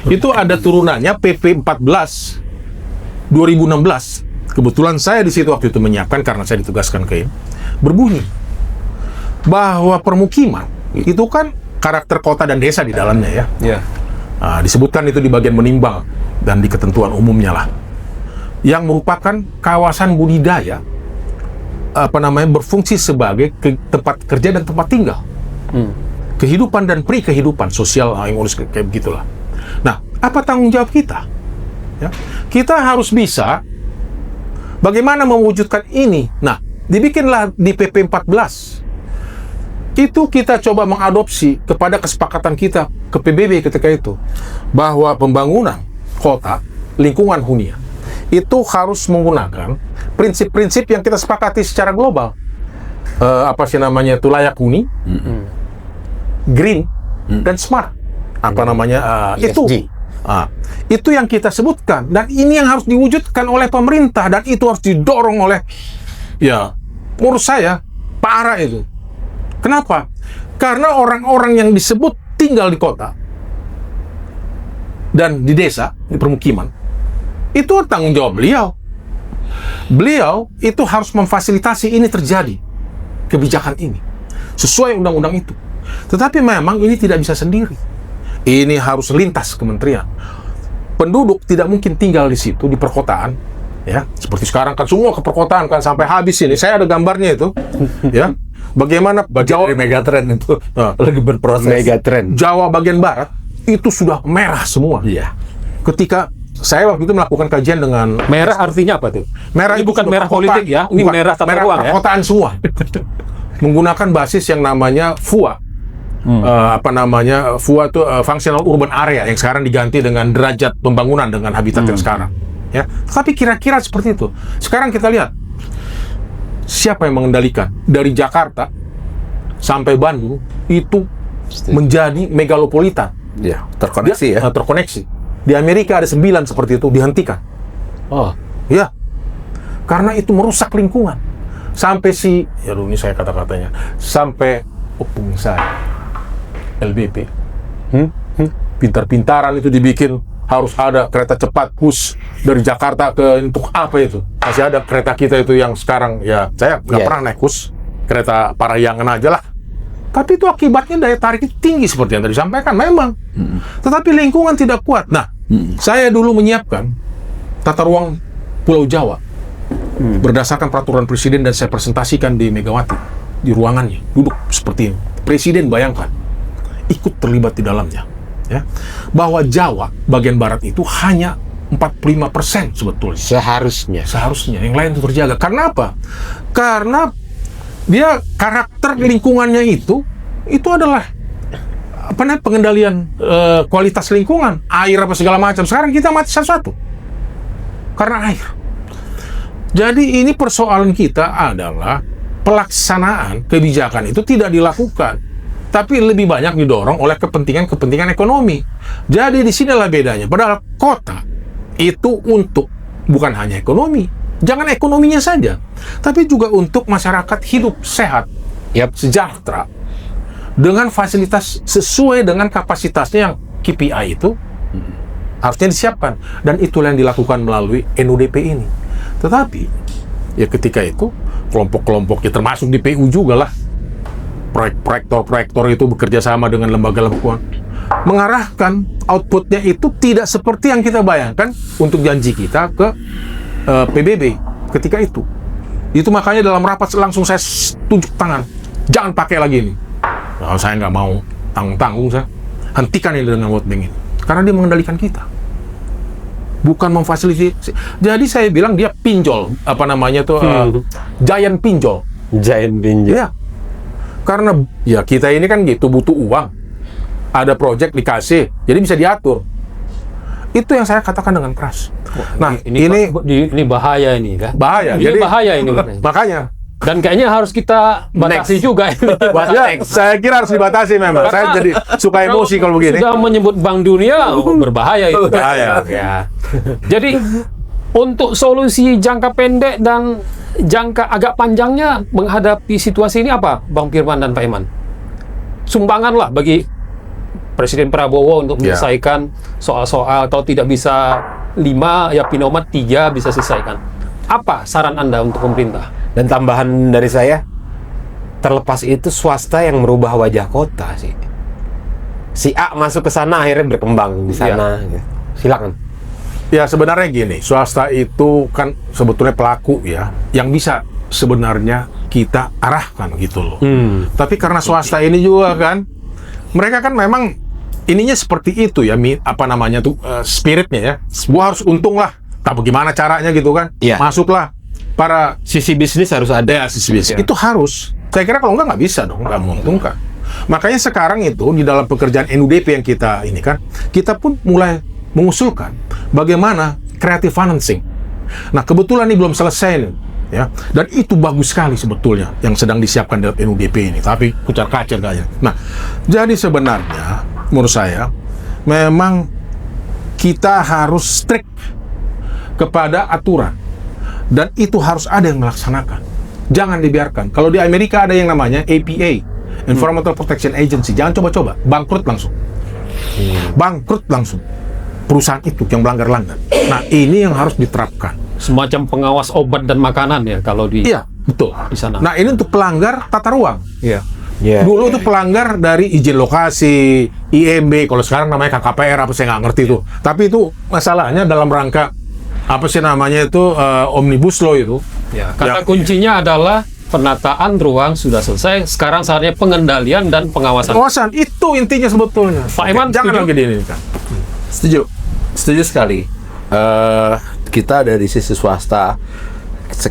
Speaker 1: itu ada turunannya PP 14 2016. Kebetulan saya di situ waktu itu menyiapkan karena saya ditugaskan ke ini. Berbunyi bahwa permukiman itu kan karakter kota dan desa di dalamnya ya.
Speaker 4: Iya.
Speaker 1: Nah, disebutkan itu di bagian menimbang dan di ketentuan umumnya lah. Yang merupakan kawasan budidaya berfungsi sebagai tempat kerja dan tempat tinggal. Kehidupan dan kehidupan sosial kayak begitulah. Nah, apa tanggung jawab kita? Ya, kita harus bisa bagaimana mewujudkan ini. Nah, dibikinlah di PP 14. Itu kita coba mengadopsi kepada kesepakatan kita ke PBB ketika itu, bahwa pembangunan kota, lingkungan hunian itu harus menggunakan prinsip-prinsip yang kita sepakati secara global. Layak huni, green, dan smart. Itu yang kita sebutkan, dan ini yang harus diwujudkan oleh pemerintah, dan itu harus didorong oleh, ya, menurut saya parah itu. Kenapa? Karena orang-orang yang disebut tinggal di kota dan di desa, di permukiman, itu tanggung jawab beliau. Beliau itu harus memfasilitasi ini terjadi, kebijakan ini, sesuai undang-undang itu. Tetapi memang ini tidak bisa sendiri. Ini harus lintas kementerian. Penduduk tidak mungkin tinggal di situ, di perkotaan, ya. Seperti sekarang kan semua ke perkotaan kan sampai habis ini. Saya ada gambarnya itu, ya. Bagaimana
Speaker 2: Jawa dari megatrend itu lagi berproses.
Speaker 3: Megatrend.
Speaker 1: Jawa bagian barat itu sudah merah semua.
Speaker 2: Iya.
Speaker 1: Ketika saya waktu itu melakukan kajian dengan
Speaker 4: Merah artinya apa tuh?
Speaker 1: merah
Speaker 4: Ini
Speaker 1: itu
Speaker 4: bukan
Speaker 1: sudah
Speaker 4: merah
Speaker 1: perkotaan.
Speaker 4: politik ya, ini
Speaker 1: Bukan,
Speaker 4: merah tata ruang ya.
Speaker 1: perkotaan semua. menggunakan basis yang namanya FUA. FUA itu Functional Urban Area yang sekarang diganti dengan derajat pembangunan dengan habitat yang sekarang. Ya, tapi kira-kira seperti itu. Sekarang kita lihat siapa yang mengendalikan dari Jakarta sampai Bandung itu menjadi megalopolitan.
Speaker 2: Ya, terkoneksi ya.
Speaker 1: Terkoneksi. Di Amerika ada 9 seperti itu dihentikan.
Speaker 3: Oh,
Speaker 1: Ya, karena itu merusak lingkungan. Sampai ini saya kata-katanya, sampai opung saya, LBP. Pintar-pintaran itu dibikin, harus ada kereta cepat bus dari Jakarta untuk apa itu? Masih ada kereta kita itu yang sekarang, ya saya nggak pernah naik bus, kereta Parahyangan aja lah. Tapi itu akibatnya daya tarik itu tinggi seperti yang tadi disampaikan, memang. Tetapi lingkungan tidak kuat. Nah, saya dulu menyiapkan tata ruang Pulau Jawa berdasarkan peraturan presiden dan saya presentasikan di Megawati di ruangannya, duduk seperti ini. Presiden bayangkan ikut terlibat di dalamnya, ya, bahwa Jawa bagian barat itu hanya 45% sebetulnya. Seharusnya yang lain itu terjaga. Karena apa? Karena dia karakter lingkungannya itu adalah pengendalian kualitas lingkungan, air apa segala macam. Sekarang kita mati satu-satu karena air. Jadi ini persoalan kita adalah pelaksanaan kebijakan itu tidak dilakukan, tapi lebih banyak didorong oleh kepentingan ekonomi. Jadi di sinilah bedanya. Padahal kota itu untuk bukan hanya ekonomi, jangan ekonominya saja, tapi juga untuk masyarakat hidup sehat, sejahtera, dengan fasilitas sesuai dengan kapasitasnya yang KPI itu harusnya disiapkan. Dan itulah yang dilakukan melalui NUDP ini. Tetapi ya ketika itu kelompok-kelompoknya termasuk di PU juga lah, proyektor itu bekerja sama dengan lembaga-lembaga mengarahkan outputnya itu tidak seperti yang kita bayangkan untuk janji kita ke PBB ketika itu. Itu makanya dalam rapat langsung saya tunjuk tangan, jangan pakai lagi ini. Nah, saya nggak mau tanggung-tanggung, saya hentikan ini dengan World Bank ini karena dia mengendalikan kita, bukan memfasilitasi. Jadi saya bilang dia pinjol, giant pinjol. Ya, karena ya kita ini kan gitu butuh uang, ada project dikasih, jadi bisa diatur. Itu yang saya katakan dengan keras. Nah,
Speaker 4: ini bahaya ini kan?
Speaker 1: Bahaya.
Speaker 4: Ini
Speaker 1: Jadi,
Speaker 4: bahaya ini.
Speaker 1: Makanya.
Speaker 4: Dan kayaknya harus kita batasi juga ini.
Speaker 1: Ya, saya kira harus dibatasi memang. Saya jadi suka emosi kalau begini.
Speaker 4: Sudah menyebut Bank Dunia, berbahaya itu.
Speaker 1: Bahaya.
Speaker 4: Ya. Jadi untuk solusi jangka pendek dan jangka agak panjangnya menghadapi situasi ini apa, Bang Firman dan Pak Iman? Sumbangan lah bagi Presiden Prabowo untuk menyelesaikan soal-soal, atau tidak bisa 5, ya Pinomat 3 bisa selesaikan. Apa saran Anda untuk pemerintah?
Speaker 3: Dan tambahan dari saya, terlepas itu swasta yang merubah wajah kota sih. Si A masuk ke sana akhirnya berkembang di sana. Ya. Silakan.
Speaker 1: Ya sebenarnya gini, swasta itu kan sebetulnya pelaku ya, yang bisa sebenarnya kita arahkan gitu loh. Tapi karena swasta ini juga kan, mereka kan memang ininya seperti itu ya, spiritnya ya. Gua harus untung lah, tak bagaimana caranya gitu kan, masuklah. Para
Speaker 3: sisi bisnis harus ada.
Speaker 1: Ya, sisi bisnis. Itu harus. Saya kira kalau nggak bisa dong, nggak menguntungkan. Makanya sekarang itu di dalam pekerjaan NUDP yang kita ini kan, kita pun mulai mengusulkan bagaimana creative financing. Nah, kebetulan ini belum selesai nih, ya. Dan itu bagus sekali sebetulnya yang sedang disiapkan dalam NUDP ini, tapi kucar-kacir kayaknya. Nah, jadi sebenarnya menurut saya memang kita harus strict kepada aturan. Dan itu harus ada yang melaksanakan. Jangan dibiarkan. Kalau di Amerika ada yang namanya APA, Environmental Protection Agency. Jangan coba-coba. Bangkrut langsung. Bangkrut langsung. Perusahaan itu yang melanggar-langgar. Nah, ini yang harus diterapkan.
Speaker 4: Semacam pengawas obat dan makanan ya kalau di.
Speaker 1: Iya, betul.
Speaker 4: Di sana.
Speaker 1: Nah, ini untuk pelanggar tata ruang.
Speaker 4: Iya.
Speaker 1: Dulu itu pelanggar dari izin lokasi, IMB. Kalau sekarang namanya KKPR, apa saya nggak ngerti itu. Tapi itu masalahnya dalam rangka Omnibus Law itu.
Speaker 4: Ya, kata kuncinya adalah penataan ruang sudah selesai. Sekarang saatnya pengendalian dan pengawasan.
Speaker 1: Pengawasan itu intinya sebetulnya.
Speaker 4: Pak Iman,
Speaker 1: jangan lagi ini kan.
Speaker 2: Setuju sekali. Kita dari sisi swasta,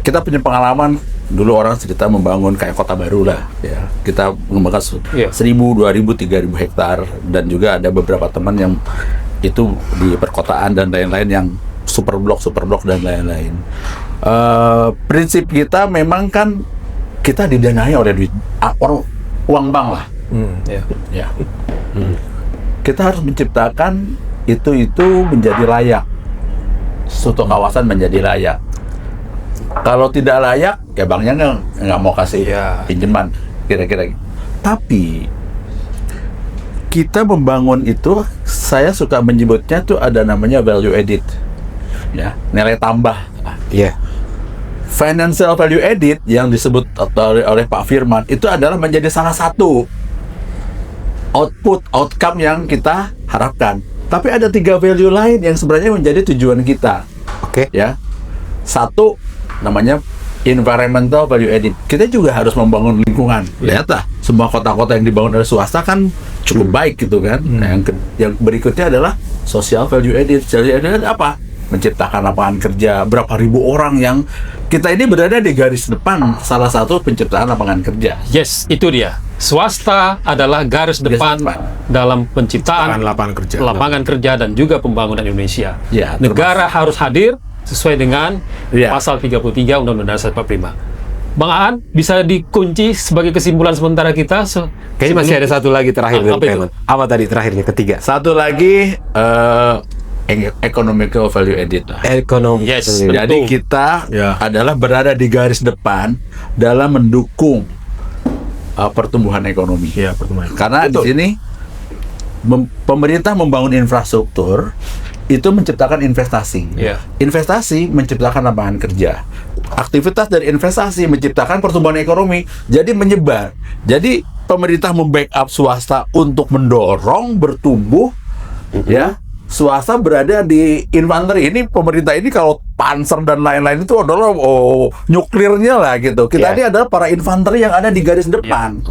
Speaker 2: kita punya pengalaman dulu orang cerita membangun kayak kota baru lah, ya. Kita mengembangkan
Speaker 3: Iya.
Speaker 2: 1.000, 2.000, 3.000 hektar, dan juga ada beberapa teman yang itu di perkotaan dan lain-lain yang super blok dan lain-lain. Prinsip kita memang kan kita didanai oleh uang bank lah. Ya. Kita harus menciptakan itu menjadi layak. Suatu kawasan menjadi layak. Kalau tidak layak, ya banknya nggak mau kasih pinjaman, kira-kira. Tapi kita membangun itu, saya suka menyebutnya tuh ada namanya value added, ya, nilai tambah.
Speaker 3: Iya.
Speaker 2: Financial value added yang disebut oleh Pak Firman itu adalah menjadi salah satu outcome yang kita harapkan. Tapi ada 3 value lain yang sebenarnya menjadi tujuan kita.
Speaker 3: Oke.
Speaker 2: Ya, satu namanya environmental value added. Kita juga harus membangun lingkungan. Lihatlah, semua kota-kota yang dibangun oleh swasta kan cukup baik gitu kan. Nah, yang berikutnya adalah social value added. Value added apa? Menciptakan lapangan kerja. Berapa ribu orang yang kita ini berada di garis depan salah satu penciptaan lapangan kerja.
Speaker 4: Yes, itu dia. Swasta adalah garis depan dalam penciptaan lapangan kerja dan juga pembangunan Indonesia.
Speaker 2: Ya,
Speaker 4: Negara harus hadir sesuai dengan pasal 33 Undang-Undang Dasar 45. Bang Aan, bisa dikunci sebagai kesimpulan sementara kita?
Speaker 3: Kayaknya masih ada satu lagi terakhir dari
Speaker 4: Apa itu?
Speaker 3: Payman. Apa tadi terakhirnya, ketiga?
Speaker 2: Satu lagi economical value added lah.
Speaker 3: Ekonomi.
Speaker 4: Yes,
Speaker 3: sendiri.
Speaker 2: Jadi kita adalah berada di garis depan dalam mendukung pertumbuhan ekonomi.
Speaker 1: Iya, pertemuan.
Speaker 2: Karena di sini pemerintah membangun infrastruktur itu menciptakan investasi.
Speaker 4: Iya.
Speaker 2: Investasi menciptakan lapangan kerja. Aktivitas dari investasi menciptakan pertumbuhan ekonomi. Jadi menyebar. Jadi pemerintah membackup swasta untuk mendorong bertumbuh, ya. Swasta berada di infanteri. Ini pemerintah ini kalau panser dan lain-lain itu adalah nuklirnya lah gitu. Kita ini adalah para infanteri yang ada di garis depan.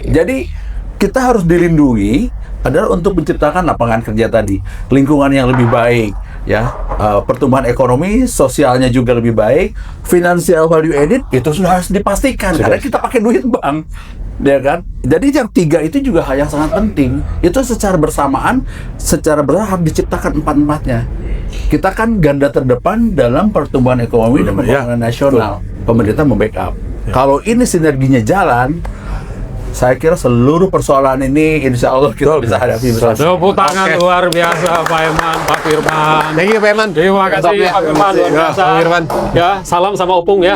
Speaker 2: Jadi kita harus dilindungi adalah untuk menciptakan lapangan kerja tadi, lingkungan yang lebih baik, ya, pertumbuhan ekonomi, sosialnya juga lebih baik, financial value added itu sudah harus dipastikan karena kita pakai duit bank. Ya kan? Jadi yang 3 itu juga hal yang sangat penting. Itu secara bersamaan, secara bertahap diciptakan 4-4-nya. Kita kan ganda terdepan dalam pertumbuhan ekonomi dan pembangunan nasional. Pemerintah membackup. Kalau ini sinerginya jalan, saya kira seluruh persoalan ini insya Allah kita bisa hadapi bersama.
Speaker 4: Tepuk tangan luar biasa Pak Eman, Pak Firman.
Speaker 3: Thank you, Pak Eman.
Speaker 4: Terima kasih Pak Firman, luar biasa.
Speaker 3: Pak Firman.
Speaker 4: Ya, salam sama Opung ya.